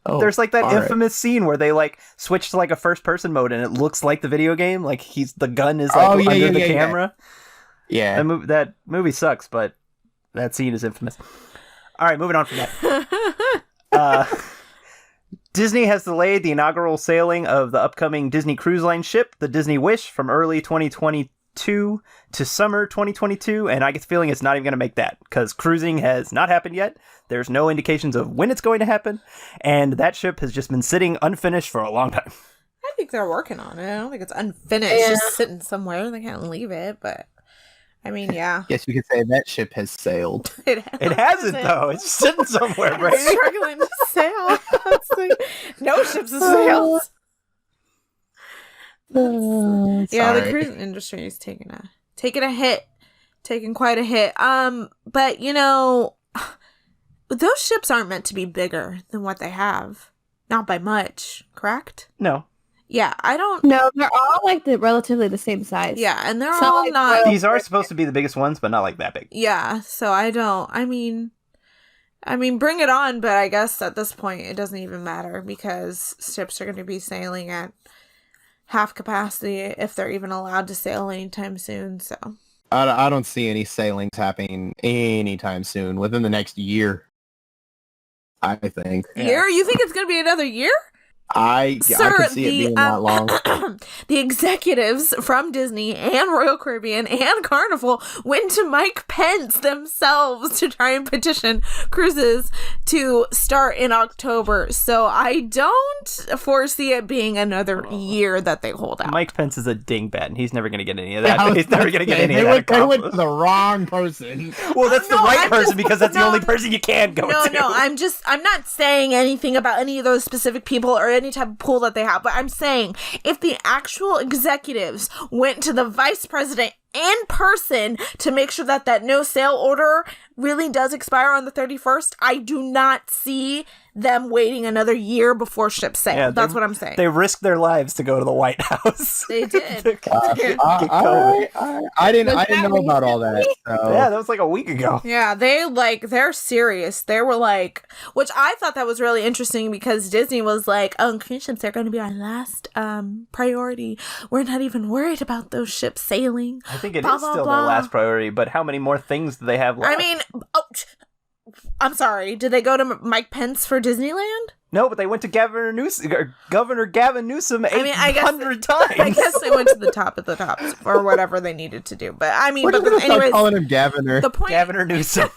Oh, There's like that all right. infamous scene where they like switch to like a first person mode and it looks like the video game. Like the gun is like under the camera. Yeah. That movie sucks, but that scene is infamous. All right, moving on from that. Disney has delayed the inaugural sailing of the upcoming Disney Cruise Line ship, the Disney Wish, from early 2022 to summer 2022, and I get the feeling it's not even going to make that, because cruising has not happened yet. There's no indications of when it's going to happen, and that ship has just been sitting unfinished for a long time. I think they're working on it. I don't think it's unfinished, just sitting somewhere. They can't leave it, but I mean, yeah. Yes, you could say that ship has sailed. It hasn't, though. It's sitting somewhere, It's right? struggling to sail. No ships have sailed. Yeah, the cruise industry is taking a hit, taking quite a hit. But you know, those ships aren't meant to be bigger than what they have, not by much. Correct? No. Yeah, I don't. No, they're all like relatively the same size. Yeah, and they're So, all like, not. These are supposed to be the biggest ones, but not like that big. Yeah, so I don't. I mean, bring it on. But I guess at this point, it doesn't even matter because ships are going to be sailing at half capacity if they're even allowed to sail anytime soon. So I don't see any sailings happening anytime soon. Within the next year, I think. Year? You think it's going to be another year? I can see it being that long. The executives from Disney and Royal Caribbean and Carnival went to Mike Pence themselves to try and petition cruises to start in October. So I don't foresee it being another year that they hold out. Mike Pence is a dingbat, and he's never going to get any of that. He's never going to get any of that. They went to the wrong person. Well, that's the right person because that's the only person you can go to. No, I'm not saying anything about any of those specific people or any type of pull that they have. But I'm saying, if the actual executives went to the vice president in person to make sure that that no sale order really does expire on the 31st, I do not see them waiting another year before ship sail. Yeah, That's what I'm saying. They risked their lives to go to the White House. They did. I didn't know about all that. So. Yeah, that was like a week ago. Yeah, they're serious. They were like, which I thought that was really interesting because Disney was like, oh, cruise ships are going to be our last priority. We're not even worried about those ships sailing. I think it is still their last priority, but how many more things do they have left? I mean, I'm sorry. Did they go to Mike Pence for Disneyland? No, but they went to Governor Gavin Newsom 800 times. I guess they went to the top of the tops or whatever they needed to do. But I mean, We're just anyways, calling him Governor. The point, Governor Newsom.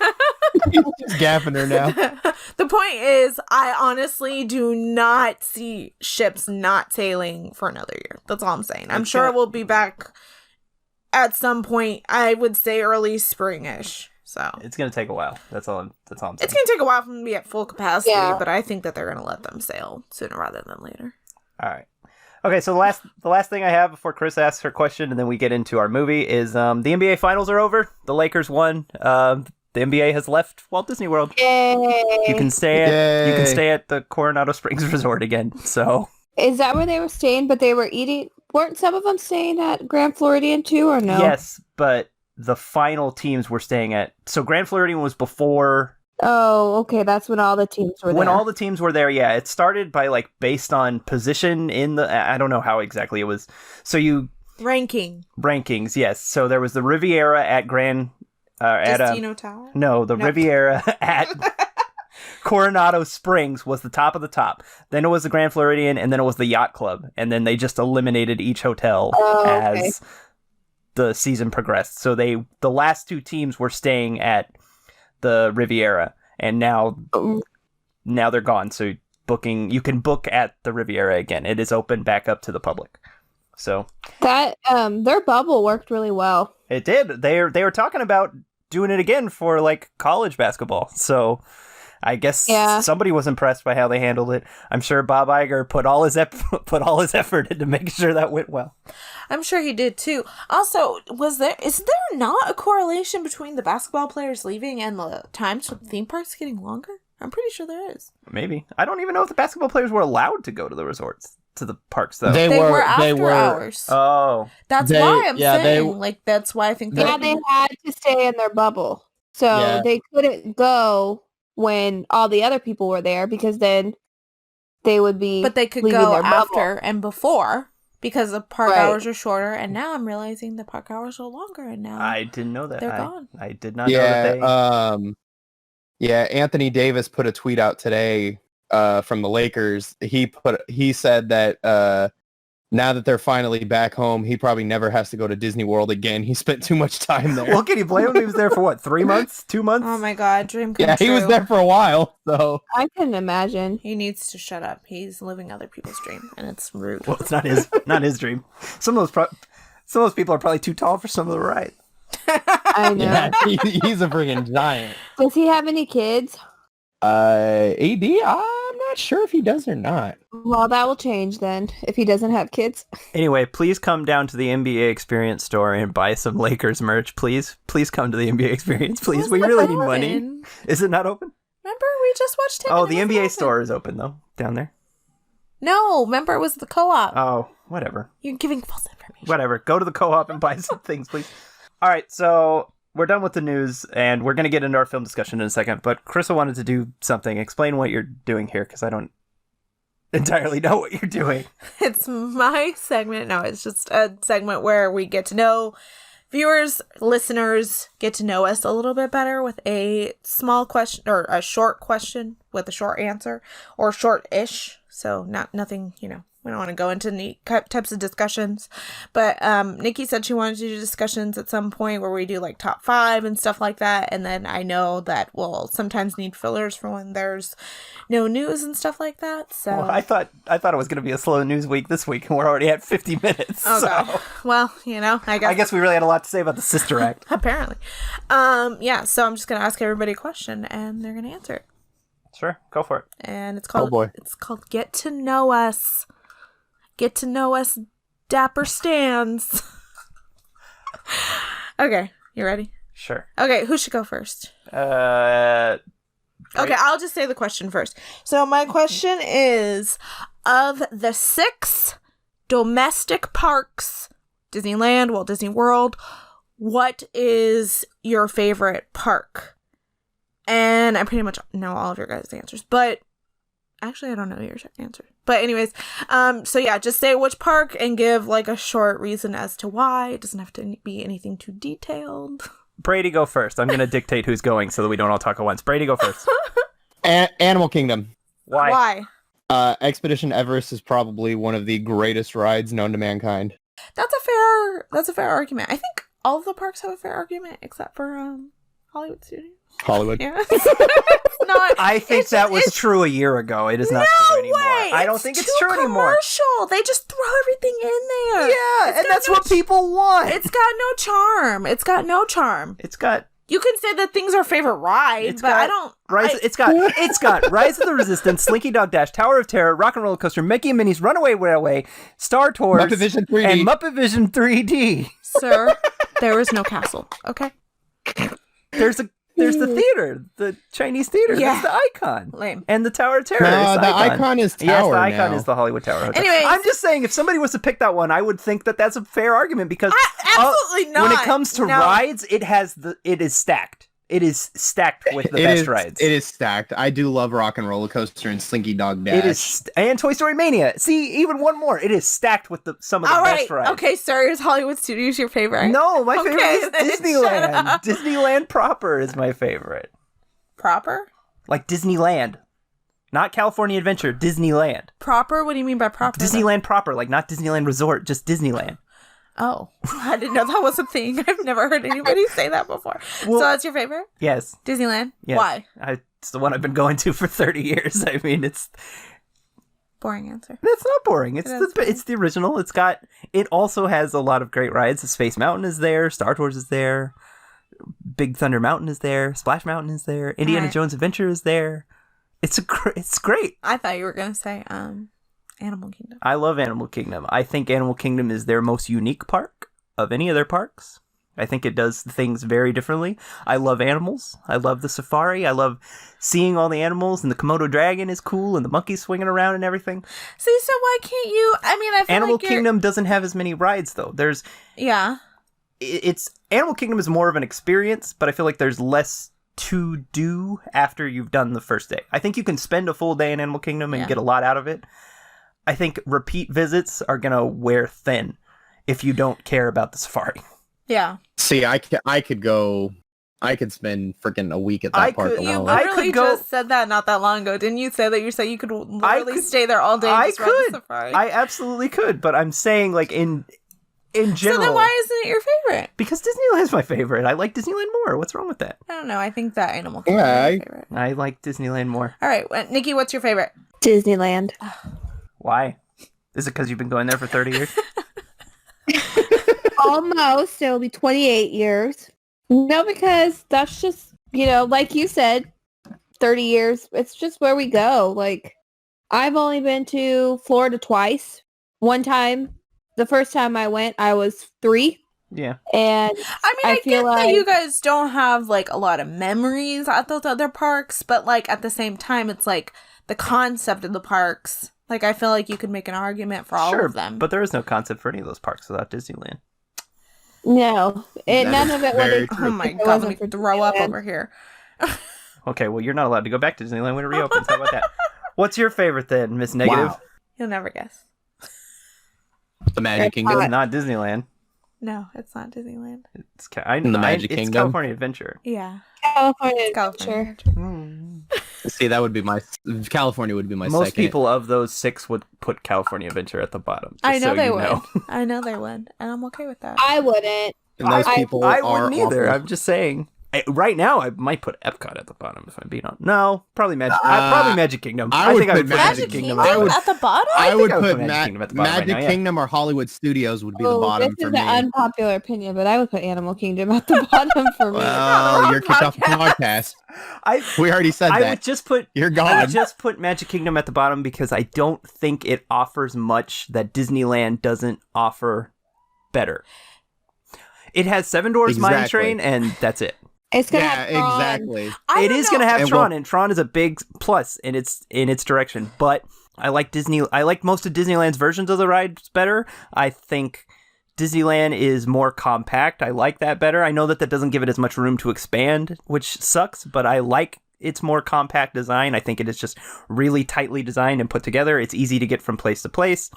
He's just Governor now. The point is, I honestly do not see ships not sailing for another year. That's all I'm saying. I'm sure we'll be back at some point. I would say early springish. So it's gonna take a while. That's all I'm saying. It's gonna take a while for them to be at full capacity, Yeah. but I think that they're gonna let them sail sooner rather than later. All right. Okay, so the last thing I have before Chris asks her question and then we get into our movie is the NBA finals are over. The Lakers won. The NBA has left Walt Disney World. Yay. You can stay at the Coronado Springs Resort again. So Is that where they were staying? But they were eating. Weren't some of them staying at Grand Floridian too, or no? yes, but the final teams were staying at. So Grand Floridian was before. Oh, okay. That's when all the teams were there. When all the teams were there, yeah. It started by like based on position in the. I don't know how exactly it was. So rankings, yes. So there was the Riviera at Grand. Destino Tower? No, the Riviera at Coronado Springs was the top of the top. Then it was the Grand Floridian, and then it was the Yacht Club, and then they just eliminated each hotel as the season progressed. So the last two teams were staying at the Riviera, and now they're gone. So you can book at the Riviera again. It is open back up to the public. So that their bubble worked really well. It did. They were talking about doing it again for like college basketball. So I guess somebody was impressed by how they handled it. I'm sure Bob Iger put all his effort into making sure that went well. I'm sure he did too. Also, is there not a correlation between the basketball players leaving and the times for the theme parks getting longer? I'm pretty sure there is. Maybe. I don't even know if the basketball players were allowed to go to the resorts, to the parks though. They were after hours. Oh. That's why I'm saying that's why I think they had to stay in their bubble. So they couldn't go when all the other people were there because then they would be But they could go after and before because the park hours are shorter, and now I'm realizing the park hours are longer, and now I didn't know that. They're gone. I did not know that they Anthony Davis put a tweet out today from the Lakers. He said that now that they're finally back home, he probably never has to go to Disney World again. He spent too much time there. Well, can you blame him? He was there for what, 3 months? 2 months? Oh my God, dream come true. Yeah, he was there for a while, so. I couldn't imagine. He needs to shut up. He's living other people's dream, and it's rude. Well, it's not his dream. Some of those people are probably too tall for some of the rides. I know. Yeah, he's a freaking giant. Does he have any kids? AD, I'm not sure if he does or not. Well, that will change then if he doesn't have kids. Anyway, please come down to the NBA Experience store and buy some Lakers merch, please. Please come to the NBA Experience, please. We really need money. Is it not open? Remember, we just watched it. Oh, the NBA store is open though, down there. No, remember it was the co-op. Oh, whatever. You're giving false information. Whatever. Go to the co-op and buy some things, please. All right, so we're done with the news, and we're going to get into our film discussion in a second, but Carissa wanted to do something. Explain what you're doing here, because I don't entirely know what you're doing. It's my segment. No, it's just a segment where we get to know viewers, listeners, get to know us a little bit better with a small question, or a short question with a short answer, or short-ish. So nothing, we don't want to go into neat types of discussions, but Nikki said she wanted to do discussions at some point where we do like top 5 and stuff like that, and then I know that we'll sometimes need fillers for when there's no news and stuff like that. So well, I thought it was going to be a slow news week this week, and we're already at 50 minutes. Oh, so. God. Well, I guess we really had a lot to say about the Sister Act. Apparently, so I'm just going to ask everybody a question, and they're going to answer it. Sure, go for it. And it's called boy. It's called Get to Know Us. Get to know us, Dapper Stans. Okay, you ready? Sure. Okay, who should go first? Right. Okay, I'll just say the question first. So my question is, of the 6 domestic parks, Disneyland, Walt Disney World, what is your favorite park? And I pretty much know all of your guys' answers, but actually I don't know your answer. But anyways, so yeah, just say which park and give like a short reason as to why. It doesn't have to be anything too detailed. Brady, go first. I'm going to dictate who's going so that we don't all talk at once. Brady, go first. Animal Kingdom. Why? Expedition Everest is probably one of the greatest rides known to mankind. That's a fair argument. I think all of the parks have a fair argument except for Hollywood Studios. Hollywood. Yeah. It's not. I think that was true a year ago. It is not true anymore. Way. I don't think it's true anymore. Commercial. They just throw everything in there. Yeah, and that's what people want. It's got no charm. It's got. You can say that things are favorite rides, but I don't. It's got Rise of the Resistance, Slinky Dog Dash, Tower of Terror, Rock and Roller Coaster, Mickey and Minnie's Runaway Railway, Star Tours, Muppet Vision 3D, and Muppet Vision 3D. Sir, there is no castle. Okay. There's the theater, the Chinese theater. Yeah. That's the icon. Lame. And the Tower of Terror. No, is the icon is Tower. Yes, the icon now. is the Hollywood Tower Hotel. Anyways. I'm just saying, if somebody was to pick that one, I would think that that's a fair argument because Absolutely not. when it comes to rides, it is stacked. It is stacked with the best rides. It is stacked. I do love Rock and Roller Coaster and Slinky Dog Dash. It is, and Toy Story Mania. See, even one more. It is stacked with some of the best rides. Okay, sir, is Hollywood Studios your favorite? No, my favorite is then shut Disneyland. up. Disneyland proper is my favorite. Proper? Like Disneyland. Not California Adventure, Disneyland. Proper? What do you mean by proper? Disneyland proper, like not Disneyland Resort, just Disneyland. Oh, I didn't know that was a thing. I've never heard anybody say that before. Well, so that's your favorite? Yes. Disneyland? Yes. Why? It's the one I've been going to for 30 years. I mean, it's Boring answer. It's not boring. It's boring. it's the original. It also has a lot of great rides. Space Mountain is there. Star Tours is there. Big Thunder Mountain is there. Splash Mountain is there. Indiana Jones Adventure is there. It's great. I thought you were gonna say Animal Kingdom. I love Animal Kingdom. I think Animal Kingdom is their most unique park of any of their parks. I think it does things very differently. I love animals. I love the safari. I love seeing all the animals, and the Komodo dragon is cool, and the monkeys swinging around and everything. See, so why can't you? I mean, I feel Animal like Kingdom doesn't have as many rides though. It's Animal Kingdom is more of an experience, but I feel like there's less to do after you've done the first day. I think you can spend a full day in Animal Kingdom and get a lot out of it. I think repeat visits are gonna wear thin if you don't care about the safari. Yeah. See, I could spend freaking a week at that park You alone. literally just said that not that long ago. Didn't you say that you could literally stay there all day and just ride the safari? I absolutely could, but I'm saying like in general. So then why isn't it your favorite? Because Disneyland's my favorite. I like Disneyland more. What's wrong with that? I don't know. I think that Animal Kingdom is my favorite. I like Disneyland more. All right, Nikki, what's your favorite? Disneyland. Why? Is it because you've been going there for 30 years? Almost. It'll be 28 years. No, because that's just, like you said, 30 years. It's just where we go. Like, I've only been to Florida twice. One time, the first time I went, I was 3. Yeah. And I get that you guys don't have, like, a lot of memories at those other parks, but, like, at the same time, it's, like, the concept of the parks. Like, I feel like you could make an argument for all of them. But there is no concept for any of those parks without Disneyland. No. None of it was. Oh my god, let me throw up over here. Okay, well, you're not allowed to go back to Disneyland when it reopens. How about that? What's your favorite then, Miss Negative? Wow. You'll never guess. The Magic Kingdom. It's not Disneyland. No, it's not Disneyland. It's Magic It's Kingdom? California Adventure. Yeah. California California. Adventure. See, that would be California would be my Most second. people of those 6 would put California Adventure at the bottom. I know they would. Know. I know they would. And I'm okay with that. I wouldn't. And those people I are wouldn't either. awful. I'm just saying. Right now, I might put Epcot at the bottom if I'm being honest. No, probably Magic Kingdom. I think I would put Magic Kingdom at the bottom? I would put Magic Kingdom at the bottom Magic right now, yeah. Kingdom or Hollywood Studios would be the bottom for me. This is an unpopular opinion, but I would put Animal Kingdom at the bottom for me. Well, you're kicked off the podcast. We already said that. I would just put You're gone. I would just put Magic Kingdom at the bottom because I don't think it offers much that Disneyland doesn't offer better. It has Seven Dwarfs Mine Train, and that's it. It's gonna have Tron. exactly. It is going to have And Tron, and Tron is a big plus in its direction. But I like most of Disneyland's versions of the rides better. I think Disneyland is more compact. I like that better. I know that doesn't give it as much room to expand, which sucks, but I like its more compact design. I think it is just really tightly designed and put together. It's easy to get from place to place.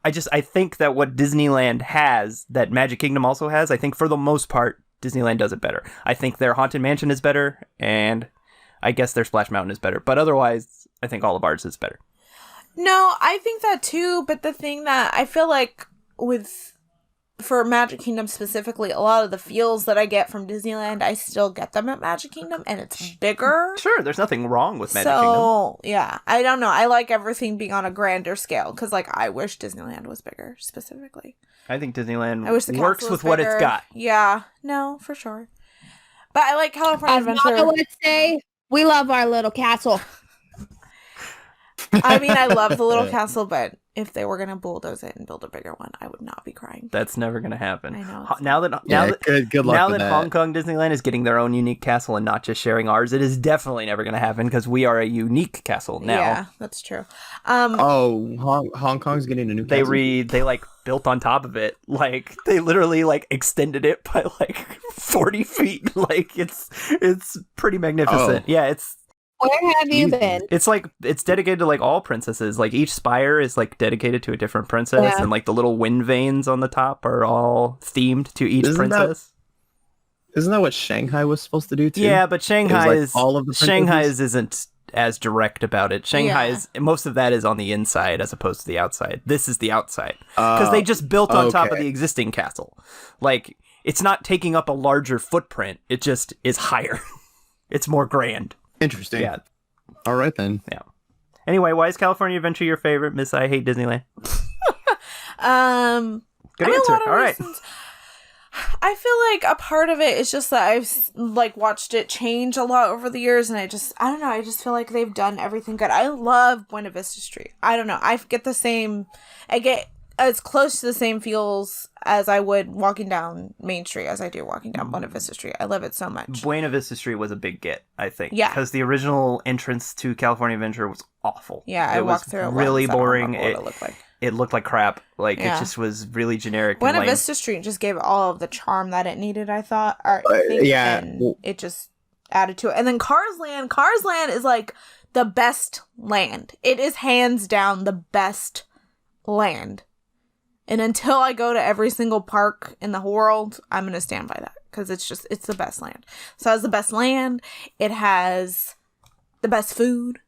I think that what Disneyland has, that Magic Kingdom also has, I think for the most part, Disneyland does it better. I think their Haunted Mansion is better, and I guess their Splash Mountain is better. But otherwise, I think all of ours is better. No, I think that too, but the thing that I feel like for Magic Kingdom specifically, a lot of the feels that I get from Disneyland, I still get them at Magic Kingdom, and it's bigger. Sure, there's nothing wrong with Magic Kingdom. So, yeah, I don't know. I like everything being on a grander scale, because, like, I wish Disneyland was bigger, specifically. I think Disneyland I wish the works castle was with what it's bigger. got. Yeah, no, for sure. But I like California As Adventure. Mama would say, we love our little castle. I mean, I love the little castle, but if they were going to bulldoze it and build a bigger one, I would not be crying. That's never going to happen. I know. Now that good luck now with that Hong Kong Disneyland is getting their own unique castle and not just sharing ours, it is definitely never going to happen because we are a unique castle now. Yeah, that's true. Hong Kong's getting a new castle? They like built on top of it. Like they literally like extended it by like 40 feet. Like it's pretty magnificent. Yeah, it's Where have you been? It's like it's dedicated to like all princesses. Like each spire is like dedicated to a different princess, and like the little wind vanes on the top are all themed to each princess. Isn't that what Shanghai was supposed to do too? Yeah, but Shanghai is all of the Shanghai's isn't as direct about it. Shanghai's most of that is on the inside as opposed to the outside. This is the outside because they just built on top of the existing castle. Like it's not taking up a larger footprint. It just is higher. It's more grand. Interesting. Yeah. All right then. Yeah. Anyway, why is California Adventure your favorite, Miss I Hate Disneyland? Good answer. All right. Reasons. I feel like a part of it is just that I've like watched it change a lot over the years, and I don't know. I just feel like they've done everything good. I love Buena Vista Street. I don't know. I get as close to the same feels as I would walking down Main Street as I do walking down Buena Vista Street. I love it so much. Buena Vista Street was a big get, I think. Yeah. Because the original entrance to California Adventure was awful. Yeah, I walked through it really once. boring. I don't remember what it looked like. It looked like crap. Like, it just was really generic. Buena Vista Street just gave all of the charm that it needed, I thought. And it just added to it. And then Cars Land is like the best land. It is hands down the best land. And until I go to every single park in the world, I'm going to stand by that. Because it's the best land. So it has the best land. It has the best food,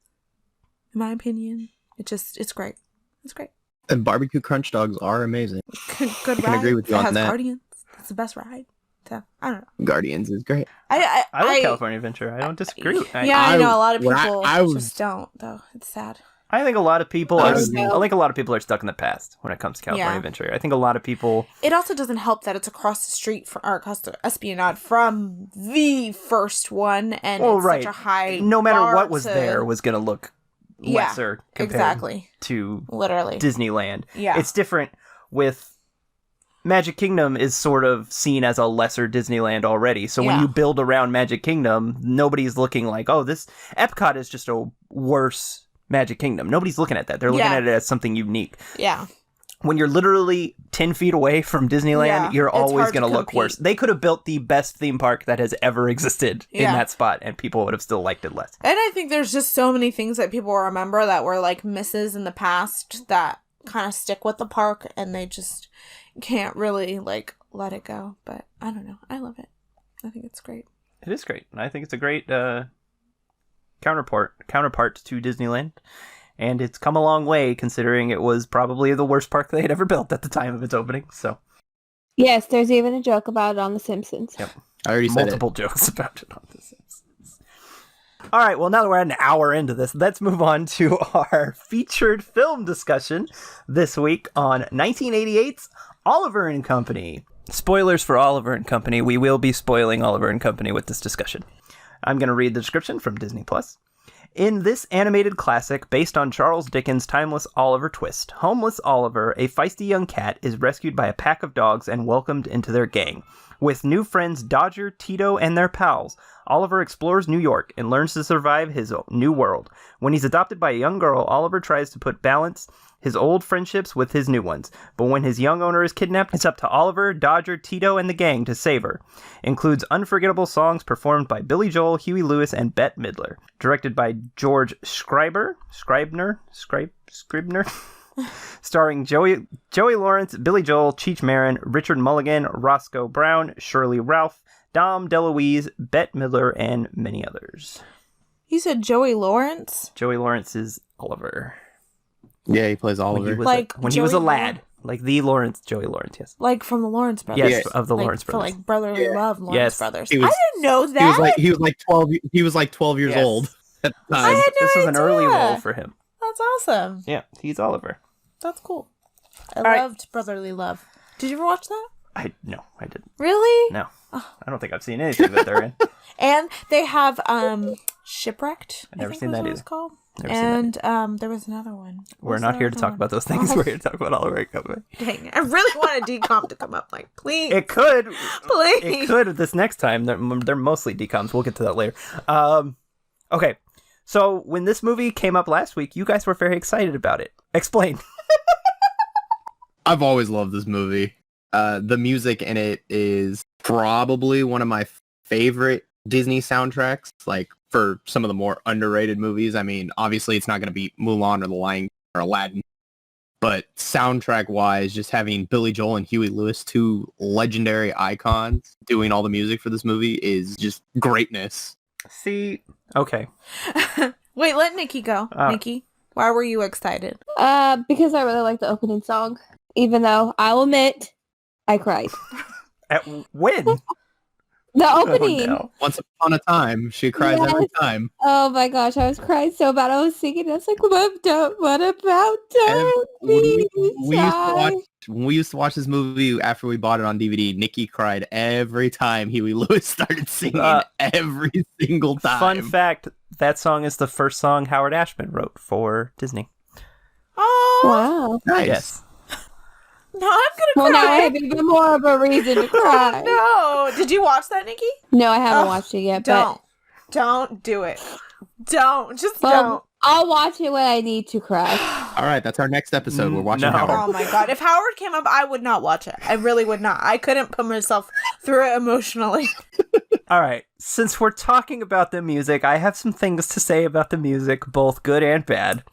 in my opinion. It's great. It's great. And barbecue crunch dogs are amazing. Good ride. I can agree with you on that. It has Guardians. It's the best ride. So, I don't know. Guardians is great. I like California Adventure. I don't disagree. I know a lot of people just don't, though. It's sad. I think a lot of people are stuck in the past when it comes to California Adventure. I think a lot of people. It also doesn't help that it's across the street across the Esplanade from the first one, and such a high. No matter what was there was going to look lesser compared to literally Disneyland. Yeah, it's different with Magic Kingdom is sort of seen as a lesser Disneyland already. So when you build around Magic Kingdom, nobody's looking like, oh, this Epcot is just a worse Magic Kingdom. Nobody's looking at that. They're looking at it as something unique. Yeah. When you're literally 10 feet away from Disneyland, you're always going to look worse. They could have built the best theme park that has ever existed in that spot, and people would have still liked it less. And I think there's just so many things that people remember that were like misses in the past that kind of stick with the park, and they just can't really like let it go. But I don't know. I love it. I think it's great. It is great. I think it's a great counterpart to Disneyland. And it's come a long way, considering it was probably the worst park they had ever built at the time of its opening. So, yes, there's even a joke about it on The Simpsons. Yep. I already said multiple jokes about it on this episode. All right, well, now that we're an hour into this, let's move on to our featured film discussion this week on 1988's Oliver and Company. Spoilers for Oliver and Company. We will be spoiling Oliver and Company with this discussion. I'm going to read the description from Disney+. In this animated classic, based on Charles Dickens' timeless Oliver Twist, homeless Oliver, a feisty young cat, is rescued by a pack of dogs and welcomed into their gang. With new friends Dodger, Tito, and their pals, Oliver explores New York and learns to survive his new world. When he's adopted by a young girl, Oliver tries to balance his old friendships with his new ones. But when his young owner is kidnapped, it's up to Oliver, Dodger, Tito, and the gang to save her. Includes unforgettable songs performed by Billy Joel, Huey Lewis, and Bette Midler. Directed by George Scribner. Starring Joey Lawrence, Billy Joel, Cheech Marin, Richard Mulligan, Roscoe Brown, Shirley Ralph, Dom DeLuise, Bette Midler, and many others. You said Joey Lawrence? Joey Lawrence is Oliver. Yeah, he plays Oliver. When he was a lad. Like the Joey Lawrence, yes. Like from the Lawrence Brothers. Yes, of the Lawrence Brothers. For like brotherly love, Lawrence Brothers. I didn't know that. He was like 12 years old at the time. I had no This was an idea. early role for him. That's awesome. Yeah, he's Oliver. That's cool. I right. loved Brotherly Love. Did you ever watch that? No, I didn't. Really? No. I don't think I've seen anything that they're in. And they have Shipwrecked. I've never I think seen was that what either. it's called. Never seen that And there was another one. We're not here to talk about those things. We're here to talk about Oliver and Company. Dang, I really want a decomp to come up. Like, please. It could. Please. It could this next time. They're mostly decoms. We'll get to that later. Okay. So when this movie came up last week, you guys were very excited about it. Explain. I've always loved this movie. The music in it is probably one of my favorite Disney soundtracks, like for some of the more underrated movies. I mean, obviously it's not going to be Mulan or The Lion King or Aladdin, but soundtrack-wise, just having Billy Joel and Huey Lewis, two legendary icons, doing all the music for this movie is just greatness. See, okay. Wait, let Nikki go. Nikki, why were you excited? Because I really like the opening song, even though I'll admit I cried. At when? The opening. Oh, no. Once upon a time, she cries every time. Oh my gosh, I was crying so bad. I was singing. I was like, what about don't be shy? When we used to watch this movie after we bought it on DVD, Nikki cried every time Huey Lewis started singing every single time. Fun fact, that song is the first song Howard Ashman wrote for Disney. Oh, Wow. Nice. Yes. now I'm gonna Well, now I cry. have even more of a reason to cry. No, did you watch that, Nikki? No, I haven't Oh, watched it yet. Don't do it. Don't. Just But, don't. I'll watch it when I need to cry. All right, that's our next episode. We're watching No. Howard. Oh my god. If Howard came up, I would not watch it. I really would not. I couldn't put myself through it emotionally. All right. Since we're talking about the music, I have some things to say about the music, both good and bad.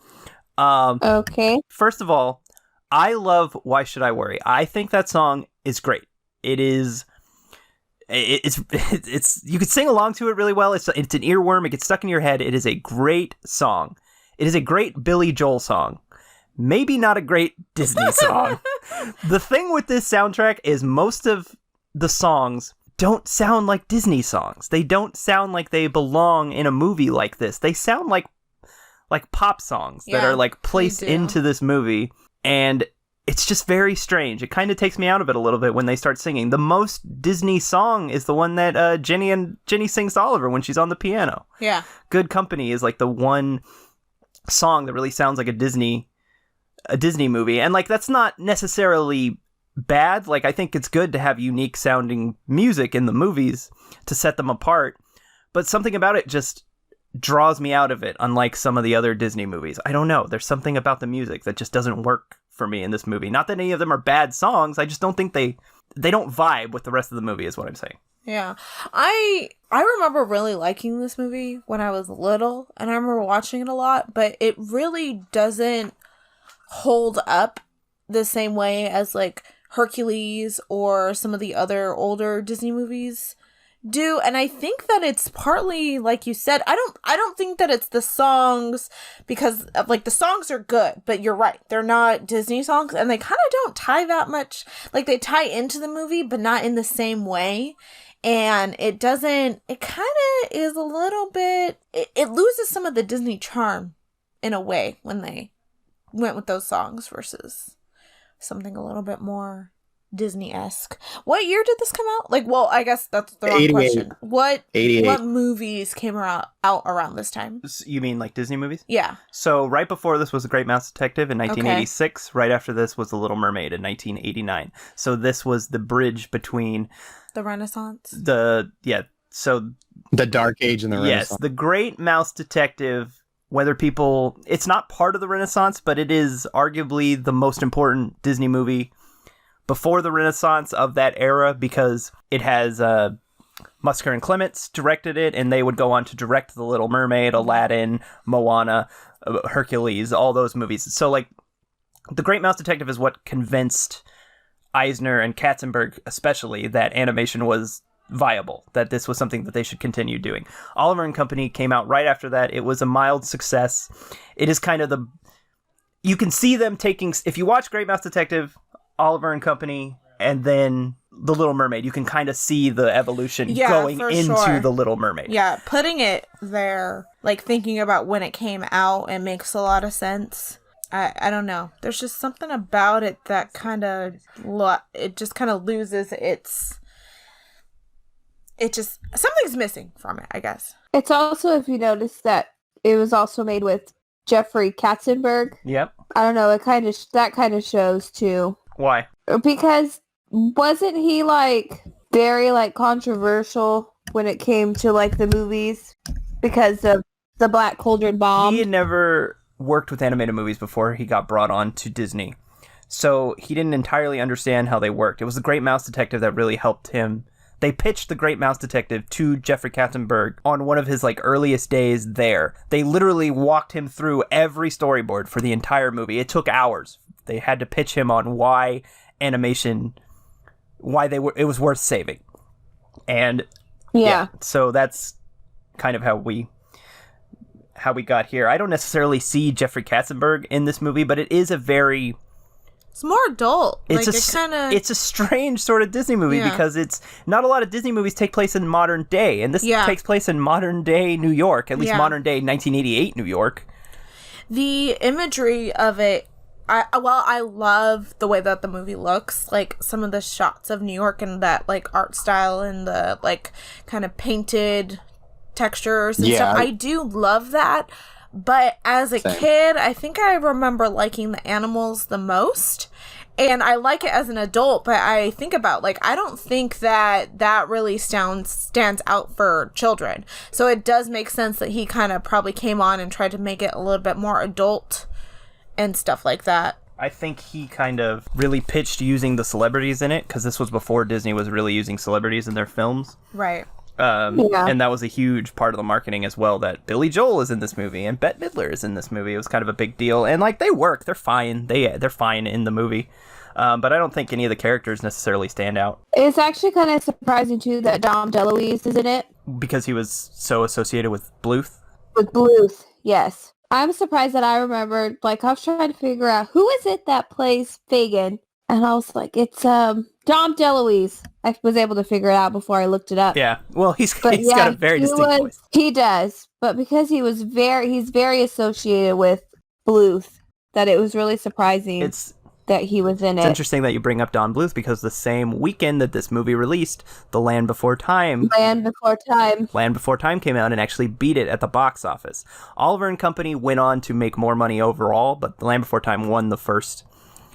Okay. First of all, I love Why Should I Worry? I think that song is great. It's you could sing along to it really well. It's an earworm. It gets stuck in your head. It is a great song. It is a great Billy Joel song. Maybe not a great Disney song. The thing with this soundtrack is most of the songs don't sound like Disney songs. They don't sound like they belong in a movie like this. They sound like pop songs that are like placed into this movie, and it's just very strange. It kind of takes me out of it a little bit when they start singing. The most Disney song is the one that Jenny sings to Oliver when she's on the piano. Yeah. Good Company is like the one song that really sounds like a Disney movie, and like that's not necessarily bad. Like I think it's good to have unique sounding music in the movies to set them apart, but something about it just draws me out of it, unlike some of the other Disney movies. I don't know. There's something about the music that just doesn't work for me in this movie. Not that any of them are bad songs. I just don't think they don't vibe with the rest of the movie is what I'm saying. Yeah. I remember really liking this movie when I was little, and I remember watching it a lot, but it really doesn't hold up the same way as like Hercules or some of the other older Disney movies do. And I think that it's partly like you said, I don't think that it's the songs, because like the songs are good, but you're right, they're not Disney songs, and they kind of don't tie that much. Like they tie into the movie but not in the same way. And it kind of is a little bit, it loses some of the Disney charm in a way when they went with those songs versus something a little bit more Disney-esque. What year did this come out? Like, well, I guess that's the wrong 88. question. What 88. movies came out around this time? You mean like Disney movies? Yeah. So right before this was The Great Mouse Detective in 1986. Okay. Right after this was The Little Mermaid in 1989. So this was the bridge between the Renaissance. The Dark Age and the Renaissance. Yes, The Great Mouse Detective. Whether it's not part of the Renaissance, but it is arguably the most important Disney movie before the Renaissance of that era, because it has Musker and Clements directed it, and they would go on to direct The Little Mermaid, Aladdin, Moana, Hercules, all those movies. So, like, The Great Mouse Detective is what convinced Eisner and Katzenberg, especially, that animation was viable, that this was something that they should continue doing. Oliver and Company came out right after that. It was a mild success. It is kind of you can see them taking, if you watch Great Mouse Detective, Oliver and Company, and then The Little Mermaid, you can kind of see the evolution going into The Little Mermaid. Yeah, putting it there, like thinking about when it came out, it makes a lot of sense. I don't know. There's just something about it that it just kind of loses something's missing from it, I guess. It's also, if you notice, that it was also made with Jeffrey Katzenberg. Yep. I don't know, that kind of shows too. Why? Because wasn't he like very like controversial when it came to like the movies because of the Black Cauldron bomb? He had never worked with animated movies before he got brought on to Disney. So he didn't entirely understand how they worked. It was The Great Mouse Detective that really helped him. They pitched The Great Mouse Detective to Jeffrey Katzenberg on one of his like earliest days there. They literally walked him through every storyboard for the entire movie. It took hours. They had to pitch him on why it was worth saving. And yeah, so that's kind of how we got here. I don't necessarily see Jeffrey Katzenberg in this movie, but it is it's more adult. It's a strange sort of Disney movie because it's not a lot of Disney movies take place in modern day, and this takes place in modern day New York, at least modern day 1988 New York. The imagery of it, I love the way that the movie looks, like some of the shots of New York and that like art style and the like kind of painted textures and stuff. I do love that. But as a kid, I think I remember liking the animals the most. And I like it as an adult, but I think about, like, I don't think that really stands out for children. So it does make sense that he kind of probably came on and tried to make it a little bit more adult and stuff like that. I think he kind of really pitched using the celebrities in it, because this was before Disney was really using celebrities in their films. Right. And that was a huge part of the marketing as well, that Billy Joel is in this movie and Bette Midler is in this movie. It was kind of a big deal. And like they're fine. They're fine in the movie. But I don't think any of the characters necessarily stand out. It's actually kind of surprising too that Dom DeLuise is in it. Because he was so associated with Bluth? With Bluth, yes. I'm surprised that I remembered, like, I was trying to figure out who is it that plays Fagin? And I was like, it's Dom DeLuise. I was able to figure it out before I looked it up. Yeah, well, he's got a very distinct voice. He does, but because he's very associated with Bluth, that it was really surprising that he was in it. It's interesting that you bring up Don Bluth, because the same weekend that this movie released, The Land Before Time came out and actually beat it at the box office. Oliver and Company went on to make more money overall, but The Land Before Time won the first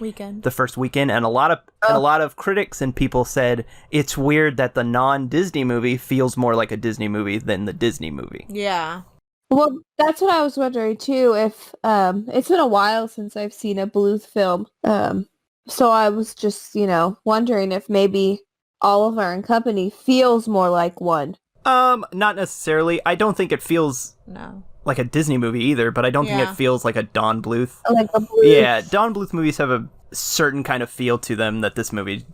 weekend, and a lot of critics and people said it's weird that the non-Disney movie feels more like a Disney movie than the Disney movie. Yeah. Well, that's what I was wondering too. If it's been a while since I've seen a Bluth film, so I was just wondering if maybe Oliver and Company feels more like one. Not necessarily. I don't think it feels like a Disney movie either, but I don't think it feels like a Don Bluth. Like a Bluth. Yeah, Don Bluth movies have a certain kind of feel to them that this movie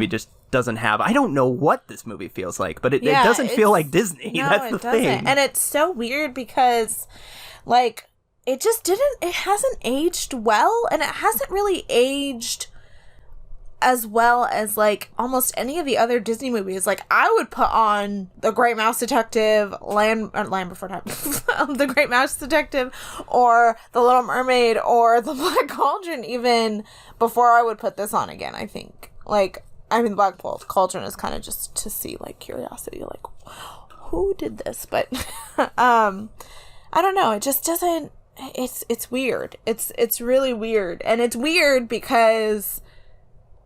just doesn't have. I don't know what this movie feels like, but it doesn't feel like Disney. No, that's the thing. And it's so weird because, like, it hasn't aged well, and it hasn't really aged as well as like almost any of the other Disney movies. Like I would put on The Great Mouse Detective, Land Before Time, The Great Mouse Detective, or The Little Mermaid, or The Black Cauldron even before I would put this on again. I think the Black Cauldron is kind of just to see like curiosity, like who did this, but I don't know. It just doesn't. It's weird. It's really weird, and it's weird because,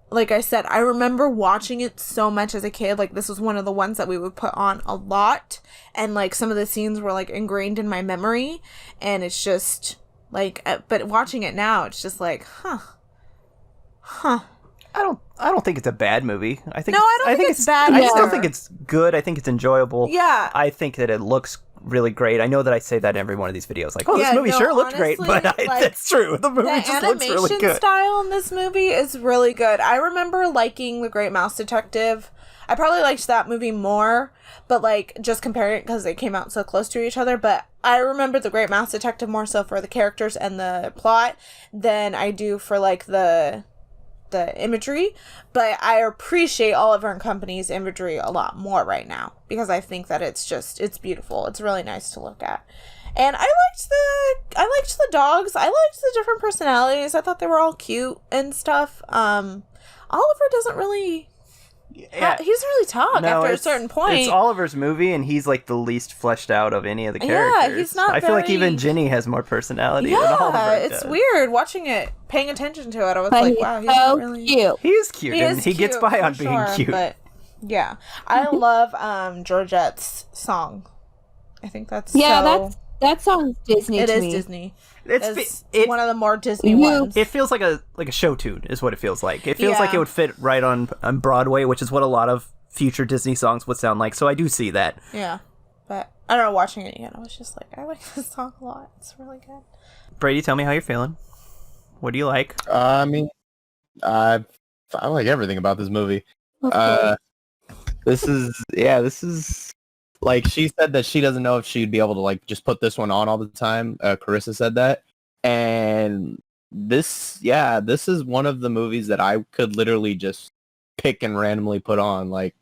like I said, I remember watching it so much as a kid. Like this was one of the ones that we would put on a lot, and like some of the scenes were like ingrained in my memory, and it's just like. But watching it now, it's just like, huh. I don't think it's a bad movie. I think I think it's bad. I still think it's good. I think it's enjoyable. Yeah. I think that it looks really great. I know that I say that in every one of these videos, like, this movie sure looked great, but that's true. The movie just looks really good. The animation style in this movie is really good. I remember liking The Great Mouse Detective. I probably liked that movie more, but like just comparing it because they came out so close to each other. But I remember The Great Mouse Detective more so for the characters and the plot than I do for like the imagery, but I appreciate Oliver and Company's imagery a lot more right now because I think that it's beautiful. It's really nice to look at. And I liked the dogs. I liked the different personalities. I thought they were all cute and stuff. Oliver doesn't really he doesn't really talk after a certain point. It's Oliver's movie, and he's like the least fleshed out of any of the characters. Yeah, he's not. I feel like even Ginny has more personality than Oliver. Yeah, it's weird watching it, paying attention to it. I was like, wow, he's so really cute. He is cute, and he gets by on being cute. But yeah, I love Georgette's song. I think that's that song's Disney. It to is me. Disney. It's one of the more Disney ones. It feels like a show tune, is what it feels like. It feels like it would fit right on Broadway, which is what a lot of future Disney songs would sound like. So I do see that. Yeah, but I don't know. Watching it again, I was just like, I like this song a lot. It's really good. Brady, tell me how you're feeling. What do you like? I mean, I like everything about this movie. This is like, she said that she doesn't know if she'd be able to like just put this one on all the time. Carissa said that, and this is one of the movies that I could literally just pick and randomly put on like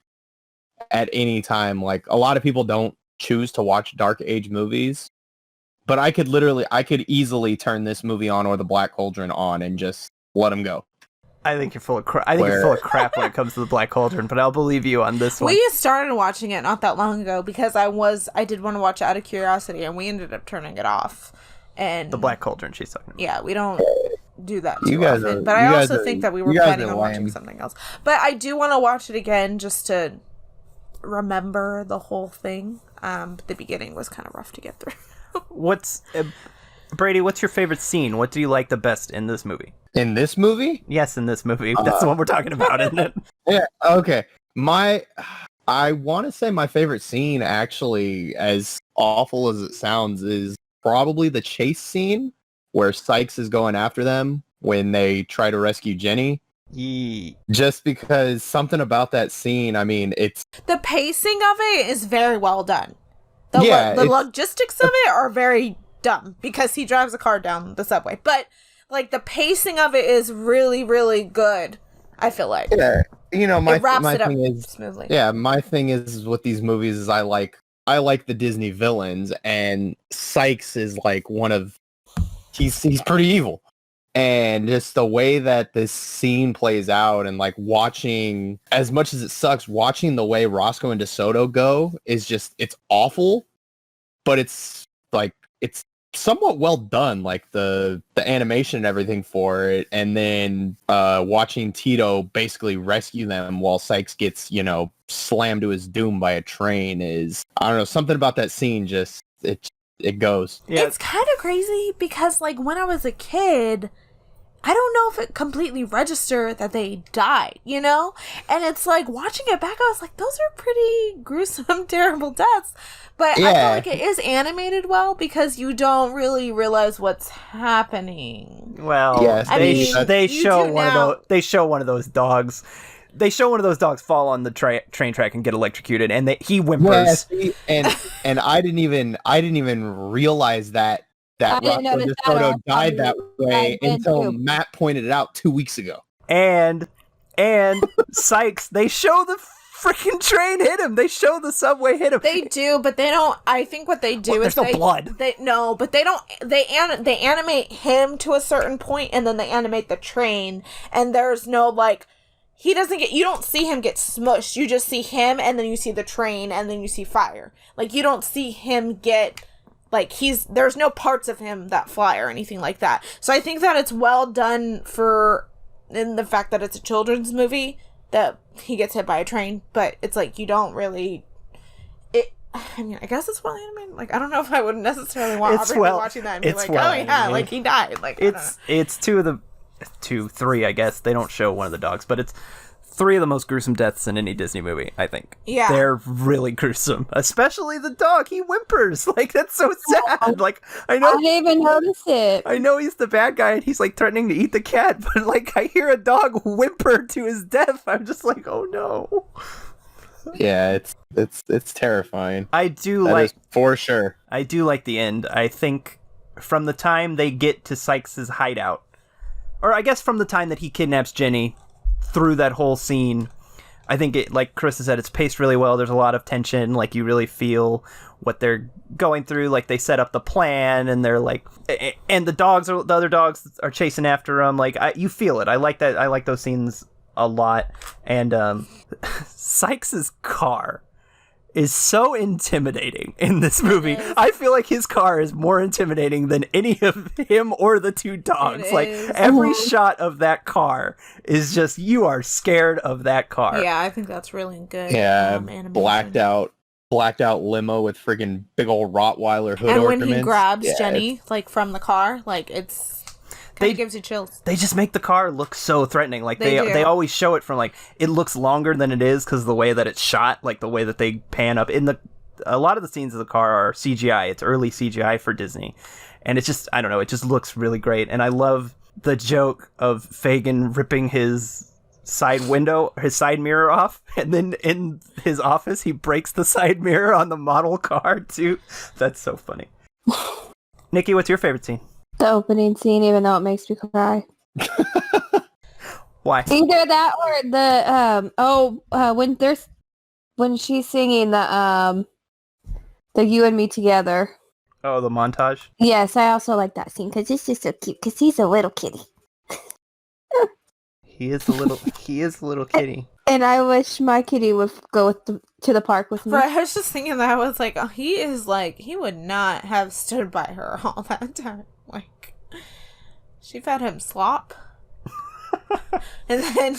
at any time. Like a lot of people don't choose to watch dark age movies, but I could easily turn this movie on or The Black Cauldron on and just let them go. I think you're full of crap. You're full of crap when it comes to The Black Cauldron, but I'll believe you on this one. We started watching it not that long ago because I did want to watch it out of curiosity, and we ended up turning it off. And The Black Cauldron, she's talking about. Yeah, we don't do that too often. But I also think that we were planning on watching something else. But I do want to watch it again just to remember the whole thing. The beginning was kind of rough to get through. Brady, what's your favorite scene? What do you like the best in this movie? In this movie? Yes, in this movie. That's the one we're talking about, isn't it? Yeah, okay. I want to say my favorite scene, actually, as awful as it sounds, is probably the chase scene where Sykes is going after them when they try to rescue Jenny. Yeah. Just because something about that scene, I mean, it's... The pacing of it is very well done. The logistics of it are very dumb because he drives a car down the subway. But, like, the pacing of it is really, really good, I feel like. Yeah, you know, my thing is smoothly. Yeah, my thing is with these movies is I like the Disney villains, and Sykes is like he's pretty evil. And just the way that this scene plays out, and like watching, as much as it sucks, watching the way Roscoe and DeSoto go is just, it's awful, but it's like, it's somewhat well done, like the animation and everything for it. And then watching Tito basically rescue them while Sykes gets, slammed to his doom by a train is, I don't know, something about that scene just, it goes. Yeah. It's kind of crazy because, like, when I was a kid, I don't know if it completely registered that they died, And it's like, watching it back, I was like, those are pretty gruesome, terrible deaths. But yeah. I feel like it is animated well because you don't really realize what's happening. Well, yes, they show one of those dogs. They show one of those dogs fall on the train track and get electrocuted, and he whimpers. Yeah, and I didn't even realize that Roscoe DeSoto died that way until Matt pointed it out 2 weeks ago. And And Sykes, they show the freaking train hit him. They show the subway hit him. They do, but they don't. I think what they do is there's no blood. But they don't. They animate him to a certain point, and then they animate the train. And there's no like, he doesn't get. You don't see him get smushed. You just see him, and then you see the train, and then you see fire. Like you don't see him get. Like there's no parts of him that fly or anything like that. So I think that it's well done in the fact that it's a children's movie. That he gets hit by a train, but it's like you don't really. I mean, I guess it's well animated. Like I don't know if I would necessarily want Aubrey watching that and be like, oh yeah, like he died. Like it's three. I guess they don't show one of the dogs, but it's 3 of the most gruesome deaths in any Disney movie. I think. Yeah, they're really gruesome, especially the dog. He whimpers like that's so sad. Like I know. I didn't even notice it. I know he's the bad guy and he's like threatening to eat the cat, but like I hear a dog whimper to his death. I'm just like, oh no. Yeah, it's terrifying. I do that like is for sure. I do like the end. I think from the time they get to Sykes' hideout, or I guess from the time that he kidnaps Jenny through that whole scene, I think it, like Carissa said, it's paced really well. There's a lot of tension. Like you really feel what they're going through. Like they set up the plan, and they're like, and the other dogs are chasing after them. Like you feel it. I like that. I like those scenes a lot. And Sykes' car is so intimidating in this movie. I feel like his car is more intimidating than any of him or the 2 dogs. Like every shot of that car is just, you are scared of that car. Yeah, I think that's really good. Yeah, animation. blacked out limo with friggin' big old Rottweiler hood and ornaments. When he grabs Jenny like from the car, like it's kind of gives you chills. They just make the car look so threatening. Like they always show it from like, it looks longer than it is because of the way that it's shot, like the way that they pan up. A lot of the scenes of the car are CGI. It's early CGI for Disney. And it's just, I don't know, it just looks really great. And I love the joke of Fagin ripping his side mirror off, and then in his office he breaks the side mirror on the model car too. That's so funny. Nikki, what's your favorite scene? The opening scene, even though it makes me cry. Why? Either that or the when she's singing the You and Me Together. Oh, the montage? Yes, I also like that scene because it's just so cute because he's a little kitty. He is a little kitty. And I wish my kitty would go to the park with me. I was just thinking that. I was like, oh, he would not have stood by her all that time. Like, she fed him slop. And then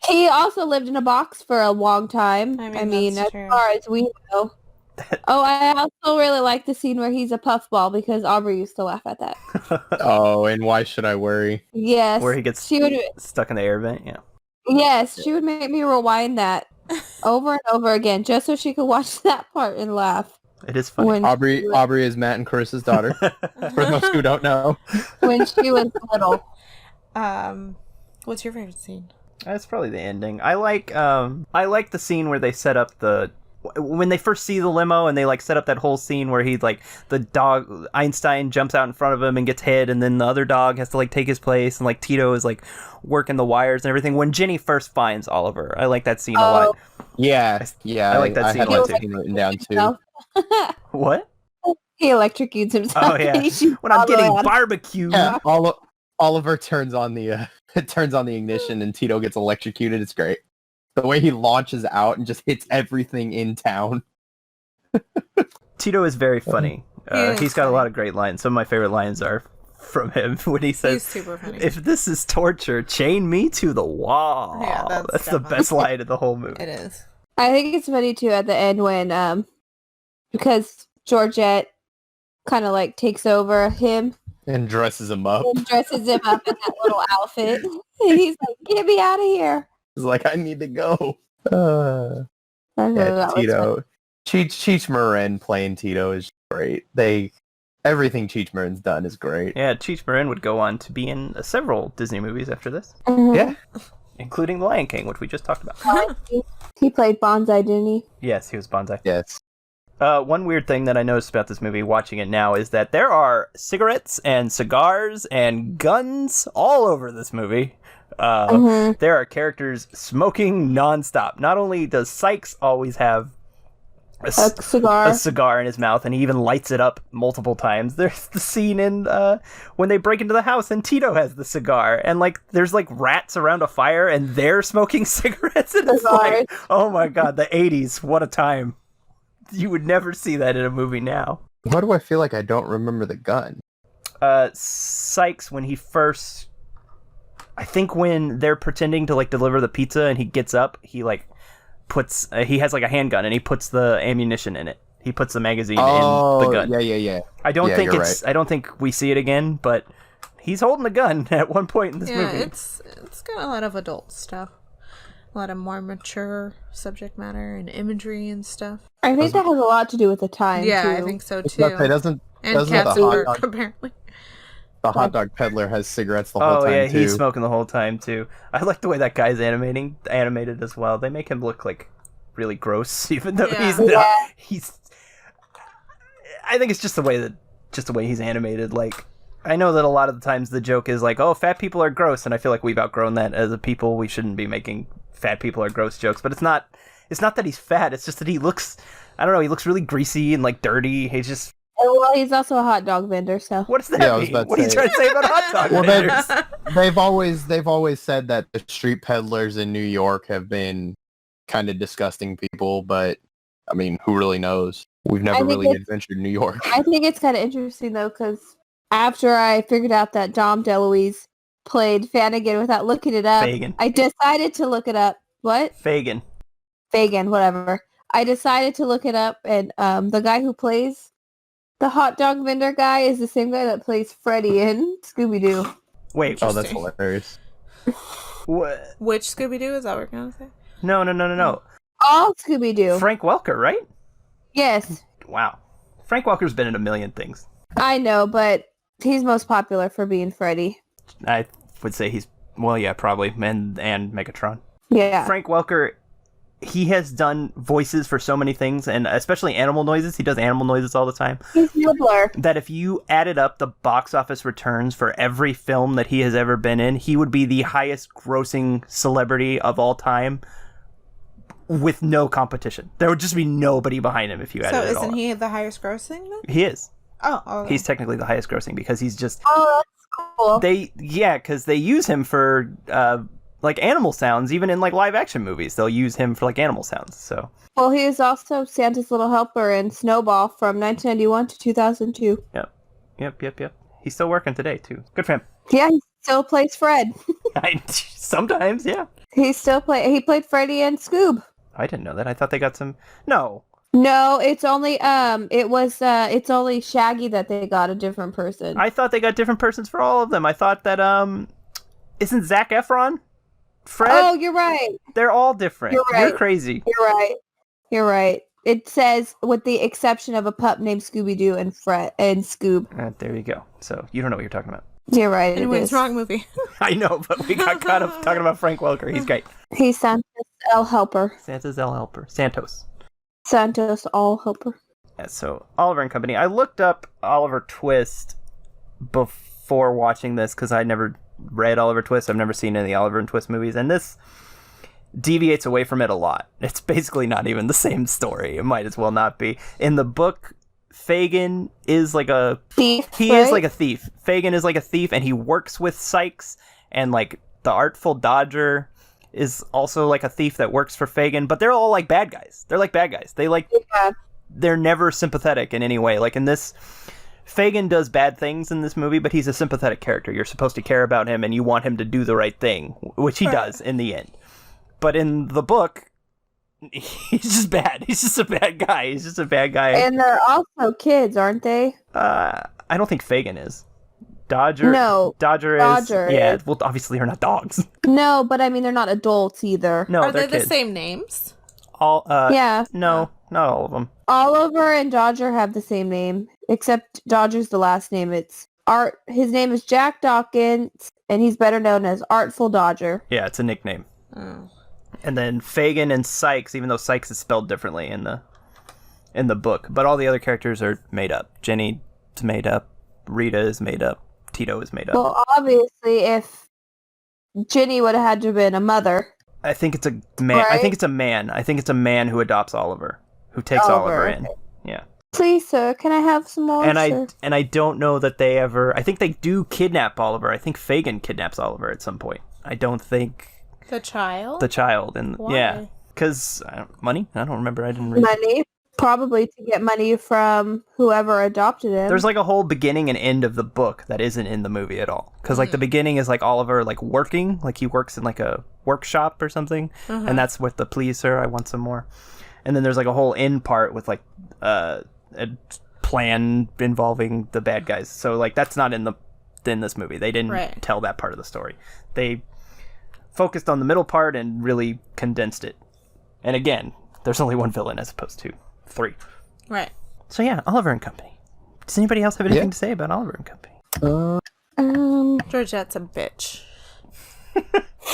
he also lived in a box for a long time. I mean as far as we know. I also really like the scene where he's a puffball because Aubrey used to laugh at that. Oh, and why should I worry? Yes. Where he gets stuck in the air vent, yeah. Yes, she would make me rewind that over and over again just so she could watch that part and laugh. It is funny. Aubrey is Matt and Carissa's daughter. For those who don't know. When she was little. What's your favorite scene? That's probably the ending. I like the scene where they set up when they first see the limo and they like set up that whole scene where he like the dog Einstein jumps out in front of him and gets hit, and then the other dog has to like take his place, and like Tito is like working the wires and everything. When Jenny first finds Oliver, I like that scene a lot. Yeah, I like that scene a lot too. Written down too. What? He electrocutes himself. Oh yeah. When I'm getting barbecued. Yeah, Oliver turns on the ignition and Tito gets electrocuted. It's great. The way he launches out and just hits everything in town. Tito is very funny. He's got a lot of great lines. Some of my favorite lines are from him when he says, he's super funny. "If this is torture, chain me to the wall." Yeah, that's the best line of the whole movie. It is. I think it's funny too at the end when because Georgette kind of like takes over him and dresses him up. In that little outfit. And he's like, "Get me out of here." He's like, "I need to go." Tito. Cheech Marin playing Tito is great. Everything Cheech Marin's done is great. Yeah, Cheech Marin would go on to be in several Disney movies after this. Mm-hmm. Yeah. Including The Lion King, which we just talked about. He played Bonsai, didn't he? Yes, he was Bonsai. Yes. One weird thing that I noticed about this movie, watching it now, is that there are cigarettes and cigars and guns all over this movie. There are characters smoking nonstop. Not only does Sykes always have a cigar in his mouth, and he even lights it up multiple times. There's the scene in when they break into the house and Tito has the cigar, and like there's like rats around a fire and they're smoking cigarettes, and it's like, oh my god, the 80s, what a time. You would never see that in a movie now. Why do I feel like I don't remember the gun? Sykes, when he first, I think when they're pretending to like deliver the pizza and he gets up, he like puts he has like a handgun and he puts the ammunition in it. He puts the magazine in the gun. Yeah. I don't think right. I don't think we see it again, but he's holding a gun at one point in this movie. It's got a lot of adult stuff. A lot of more mature subject matter and imagery and stuff. I think that has a lot to do with the time, Yeah, too. I think so too. Doesn't Cats the and Burke, apparently. The hot dog peddler has cigarettes the whole time, yeah, too. he's smoking the whole time, too. I like the way that guy's animated as well. They make him look, like, really gross, even though he's not. He's... I think it's just the way he's animated. Like, I know that a lot of the times the joke is like, oh, fat people are gross, and I feel like we've outgrown that as a people. We shouldn't be making fat people are gross jokes, but it's not that he's fat, it's just that he looks, I don't know, he looks really greasy and, like, dirty. He's just... Well, he's also a hot dog vendor, so... What does that mean? What are you trying to say about hot dog vendors? They've always said that the street peddlers in New York have been kind of disgusting people, but, I mean, who really knows? We've never really adventured New York. I think it's kind of interesting, though, because after I figured out that Dom DeLuise played Fanigan without looking it up, Fagin. I decided to look it up. What? Fagin, whatever. I decided to look it up, and the guy who plays the hot dog vendor guy is the same guy that plays Freddy in Scooby-Doo. Wait. Oh, that's hilarious. What? Which Scooby-Doo is that we're going to say? No. All Scooby-Doo. Frank Welker, right? Yes. Wow. Frank Welker's been in a million things. I know, but he's most popular for being Freddy. I would say he's, well, yeah, probably, and Megatron. Yeah. Frank Welker, he has done voices for so many things, and especially animal noises. He does animal noises all the time. He's Nibbler. That if you added up the box office returns for every film that he has ever been in, he would be the highest grossing celebrity of all time with no competition. There would just be nobody behind him if you added it all. So isn't he the highest grossing then? He is. Oh, okay. He's technically the highest grossing because he's just... Oh, that's cool. Because they use him for... like animal sounds, even in like live action movies, they'll use him for like animal sounds. So, well, he is also Santa's Little Helper in Snowball from 1991 to 2002. Yep. He's still working today too. Good for him. Yeah, he still plays Fred. Sometimes, yeah. He played Freddy and Scoob. I didn't know that. I thought they got some. No, it's only it's only Shaggy that they got a different person. I thought they got different persons for all of them. I thought that isn't Zac Efron Fred? Oh, you're right. They're all different. You're right. You're crazy. You're right. It says, with the exception of a pup named Scooby-Doo and Fred and Scoob. There you go. So you don't know what you're talking about. You're right. Anyways, wrong movie. I know, but we got caught up talking about Frank Welker. He's great. He's Santa's L Helper. Santa's L Helper. Santos All Helper. Yeah, so Oliver and Company. I looked up Oliver Twist before watching this because I never read Oliver Twist. I've never seen any of the Oliver and Twist movies, and this deviates away from it a lot. It's basically not even the same story. It might as well not be. In the book, Fagin is like a thief. Is like a thief. Fagin is like a thief, and he works with Sykes, and like the Artful Dodger is also like a thief that works for Fagin, but they're all like bad guys. They're like bad guys. They're never sympathetic in any way. Like in this, Fagin does bad things in this movie, but he's a sympathetic character. You're supposed to care about him, and you want him to do the right thing, which he does in the end. But in the book, he's just bad. He's just a bad guy. He's just a bad guy. And they're also kids, aren't they? I don't think Fagin is. Dodger is. Yeah, well, obviously they're not dogs. No, but I mean, they're not adults either. No, Are they're they kids. the same names? Yeah. No, not all of them. Oliver and Dodger have the same name, except Dodger's the last name. It's Art. His name is Jack Dawkins, and he's better known as Artful Dodger. Yeah, it's a nickname. Oh. And then Fagin and Sykes, even though Sykes is spelled differently in the book, but all the other characters are made up. Jenny's made up. Rita is made up. Tito is made up. Well, obviously, if Ginny would have had to have been a mother. I think it's a man. Right? I think it's a man. I think it's a man who adopts Oliver, who takes Oliver in. Yeah. Please, sir, can I have some more? And sir? I don't know that they ever. I think they do kidnap Oliver. I think Fagin kidnaps Oliver at some point. I don't think The child? the child. And Why? yeah, because money. I don't remember. I didn't read. Money. Probably to get money from whoever adopted him. There's like a whole beginning and end of the book that isn't in the movie at all. Because like the beginning is like Oliver like working, like he works in like a workshop or something, and that's what the please sir, I want some more. And then there's like a whole end part with like a plan involving the bad guys. So like that's not in this movie. They didn't tell that part of the story. They focused on the middle part and really condensed it. And again, there's only one villain as opposed to 3. Right. So yeah, Oliver and Company. Does anybody else have anything to say about Oliver and Company? Georgette's a bitch.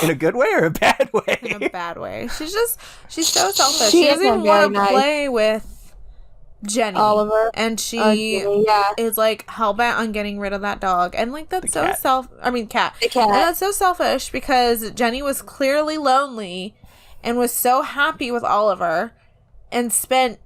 In a good way or a bad way? In a bad way. She's so selfish. She She doesn't even isn't want very to nice. play with Jenny. Oliver. And she Yeah. is like hell-bent on getting rid of that dog. And like that's The so cat. cat. The cat. And that's so selfish because Jenny was clearly lonely and was so happy with Oliver and spent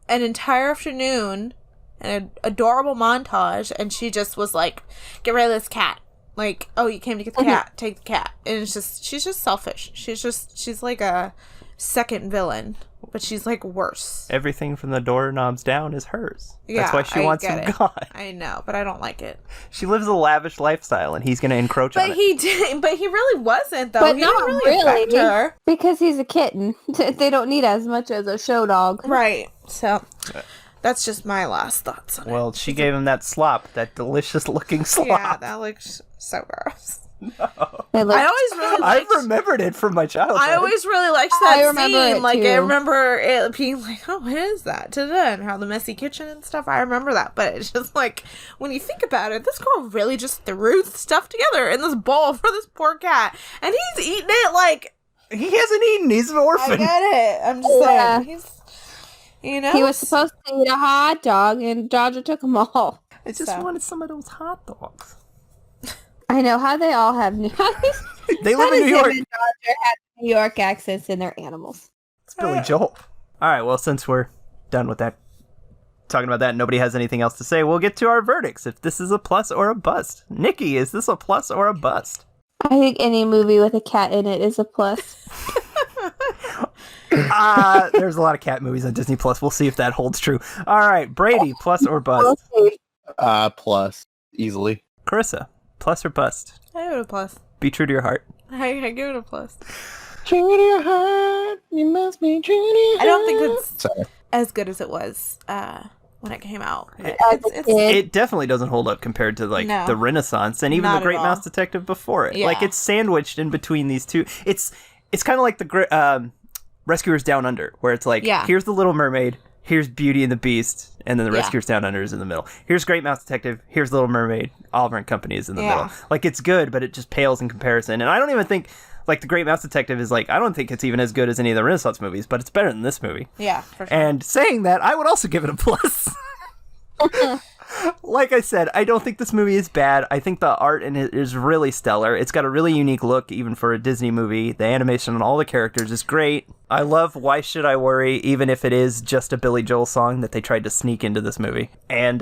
an entire afternoon and an adorable montage, and she just was like, get rid of this cat. Like, oh, you came to get the cat, take the cat. And it's just, she's just selfish. She's like a second villain, but she's like worse. Everything from the doorknobs down is hers. Yeah, That's why she I wants get him it. gone. I know, but I don't like it. She lives a lavish lifestyle, and he's going to encroach on But it. he did, but he really wasn't, though. But He not didn't really affect her. because he's a kitten. They don't need as much as a show dog. Right. So, that's just my last thoughts on it. Well, she gave him that slop, that delicious-looking slop. Yeah, that looks so gross. They look- I always really I've liked... remembered it from my childhood. I always really liked that I remember scene. it, Like, I too. remember it being like, oh, what is that? Da-da, and how the messy kitchen and stuff. I remember that. But it's just like, when you think about it, this girl really just threw stuff together in this bowl for this poor cat. And he's eating it like... He hasn't eaten. He's an orphan. I get it. I'm just Yeah. saying. He's... You know? He was supposed to eat a hot dog, and Dodger took them all. I just So. wanted some of those hot dogs. I know how they all have New They live in New York. And Dodger have New York accents in their animals. It's Billy Joel. All right, well, since we're done with that, talking about that, and nobody has anything else to say, we'll get to our verdicts. If this is a plus or a bust. Nikki, is this a plus or a bust? I think any movie with a cat in it is a plus. There's a lot of cat movies on Disney Plus. We'll see if that holds true. All right, Brady, plus or bust? Plus, easily. Carissa, plus or bust? I give it a plus. Be true to your heart. I give it a plus. True to your heart, you must be true to your I don't think it's Sorry. as good as it was when it came out. But As a it's kid. It definitely doesn't hold up compared to like No. the Renaissance and even Not the at Great all. Mouse Detective before it. Yeah. Like it's sandwiched in between these two. It's kind of like the Rescuers Down Under, where it's like, Yeah. here's the Little Mermaid, here's Beauty and the Beast, and then the Yeah. Rescuers Down Under is in the middle. Here's Great Mouse Detective, here's Little Mermaid, Oliver and Company is in the Yeah. middle. Like it's good, but it just pales in comparison. And I don't even think like the Great Mouse Detective is like, I don't think it's even as good as any of the Renaissance movies, but it's better than this movie. Yeah, for sure. And saying that, I would also give it a plus. Like I said, I don't think this movie is bad. I think the art in it is really stellar. It's got a really unique look, even for a Disney movie. The animation on all the characters is great. I love Why Should I Worry, even if it is just a Billy Joel song that they tried to sneak into this movie. And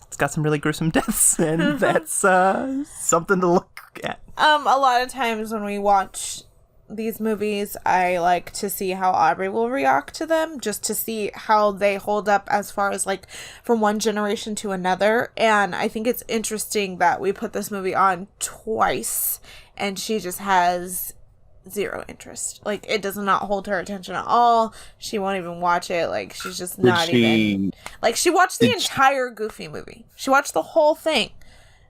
it's got some really gruesome deaths, and that's something to look at. A lot of times when we watch these movies, I like to see how Aubrey will react to them, just to see how they hold up as far as like from one generation to another. And I think it's interesting that we put this movie on twice and she just has zero interest. Like it does not hold her attention at all. She won't even watch it. Like she's just not even like she watched the entire Goofy movie. She watched the whole thing.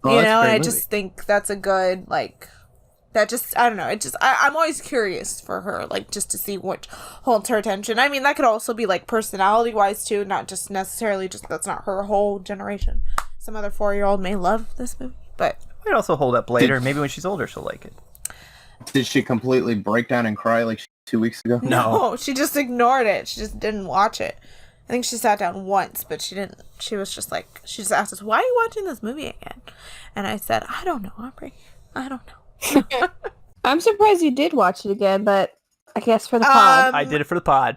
Oh, You that's a know, great and I movie. just think that's a good like that just, I don't know, it just, I'm always curious for her, like, just to see what holds her attention. I mean, that could also be, like, personality-wise, too, not just necessarily just, that's not her whole generation. Some other 4-year-old may love this movie, but... It might also hold up later. Maybe when she's older, she'll like it. Did she completely break down and cry like 2 weeks ago? No, she just ignored it. She just didn't watch it. I think she sat down once, but she didn't, she was just like, she just asked us, why are you watching this movie again? And I said, I don't know, Aubrey. I don't know. I'm surprised you did watch it again, but I guess for the pod. I did it for the pod.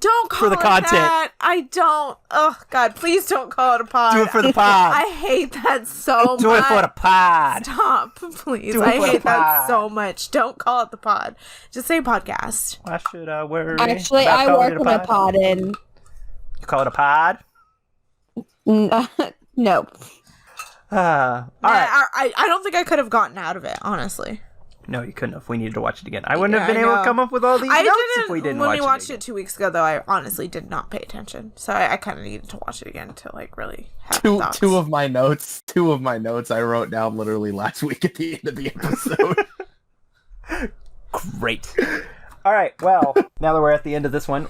Don't call For the it content. that. I don't. Oh, God, please don't call it a pod. Do it for the pod. I hate that so much. Do it for the pod. Stop, please. Do it I for the hate that pod. so much. Don't call it the pod. Just say podcast. Why should I worry? Actually, about I calling work it in a pod and... You call it a pod? No. All right. I don't think I could have gotten out of it, honestly. No, you couldn't have. We needed to watch it again. I wouldn't have Yeah, been I able to know. come up with all these I notes didn't, if we didn't when watch we it watched again. it 2 weeks ago, though, I honestly did not pay attention. So I kind of needed to watch it again to, like, really have thoughts. Two of my notes I wrote down literally last week at the end of the episode. Great. All right, well, now that we're at the end of this one,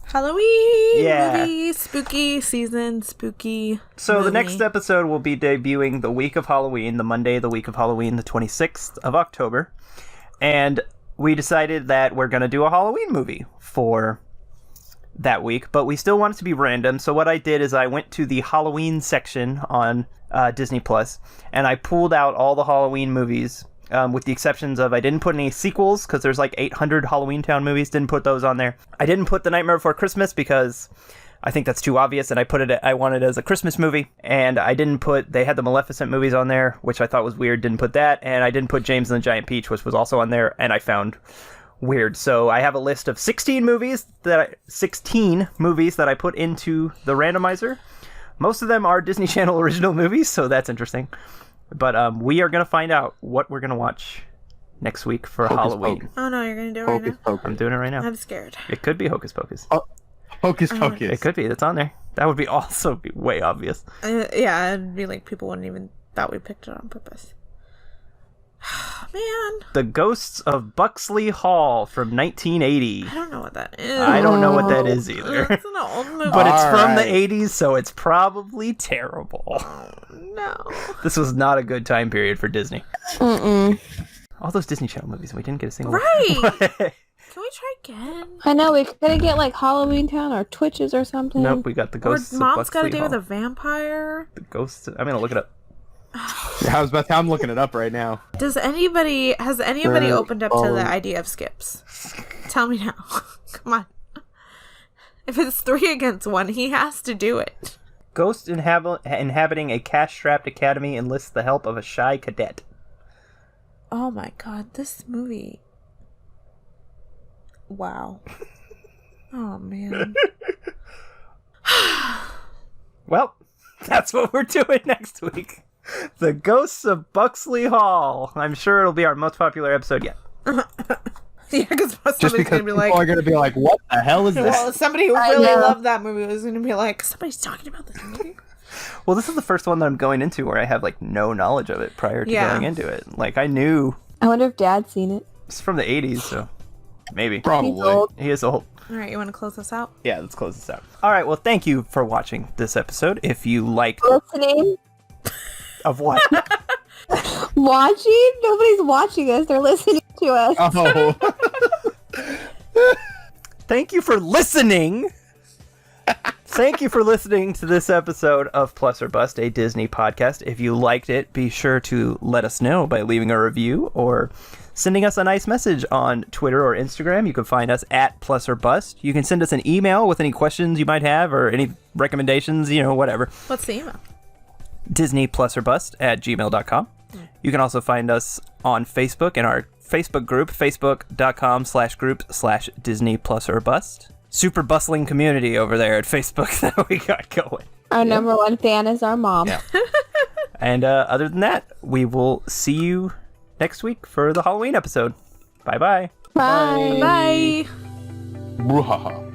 Halloween Yeah. movie, spooky season, spooky so the movie. next episode will be debuting the week of Halloween, the Monday, the week of Halloween, the 26th of October. And we decided that we're going to do a Halloween movie for that week, but we still want it to be random. So what I did is I went to the Halloween section on Disney Plus, and I pulled out all the Halloween movies, with the exceptions of I didn't put any sequels because there's like 800 Halloween Town movies. Didn't put those on there. I didn't put The Nightmare Before Christmas because I think that's too obvious, and I wanted it as a Christmas movie. And I didn't put, they had the Maleficent movies on there, which I thought was weird. Didn't put that, and I didn't put James and the Giant Peach, which was also on there, and I found weird. So I have a list of 16 movies that I put into the randomizer. Most of them are Disney Channel original movies, so that's interesting. But we are going to find out what we're going to watch next week for Hocus Halloween. Pocus. Oh no, you're gonna do it right Hocus now? Pocus. I'm doing it right now. I'm scared. It could be Hocus Pocus. Hocus Pocus. It could be. That's on there. That would be also be way obvious. Yeah, it'd be like people wouldn't even thought we picked it on purpose. Man, The Ghosts of Buxley Hall from 1980. I don't know what that is. I don't know what that is either. It's an old movie. But it's from Alright. the 80s, so it's probably terrible. No. This was not a good time period for Disney. Mm-mm. All those Disney Channel movies, and we didn't get a single one. Right. Can we try again? I know, we couldn't get like Halloween Town or Twitches or something. Nope, we got The Or Ghosts of Mom's Buxley Got a Date Hall. with a Vampire? The Ghosts. I'm gonna look it up. I was about to, I'm looking it up right now. Has anybody opened up to the idea of skips? Tell me now. Come on. If it's 3 against 1, he has to do it. Ghost inhabiting a cash-strapped academy enlists the help of a shy cadet. Oh my god, this movie. Wow. Oh man. Well, that's what we're doing next week. The Ghosts of Buxley Hall. I'm sure it'll be our most popular episode yet. Yeah, because Just somebody's because gonna be people like, are going to be like, what the hell is this? well, somebody who really know. loved that movie was gonna be like, somebody's talking about this movie. Well, this is the first one that I'm going into where I have like no knowledge of it prior to Yeah. going into it. Like I knew I wonder if Dad's seen it. it's from the 80s, so maybe. He's Probably. old. He is old. All right, you want to close this out? Yeah, let's close this out. All right, well, thank you for watching this episode. If you liked Listening? of what? Watching? Nobody's watching us. They're listening to us. Oh. Thank you for listening. Thank you for listening to this episode of Plus or Bust, a Disney podcast. If you liked it, be sure to let us know by leaving a review or sending us a nice message on Twitter or Instagram. You can find us at Plus or Bust. You can send us an email with any questions you might have or any recommendations, whatever. What's the email? DisneyPlusOrBust@gmail.com. You can also find us on Facebook in our Facebook group, facebook.com/group/Disney Plus or Bust. Super bustling community over there at Facebook that we got going. Our number one fan is our mom. Yeah. And other than that, we will see you next week for the Halloween episode. Bye-bye. Bye. Bye. Brouhaha.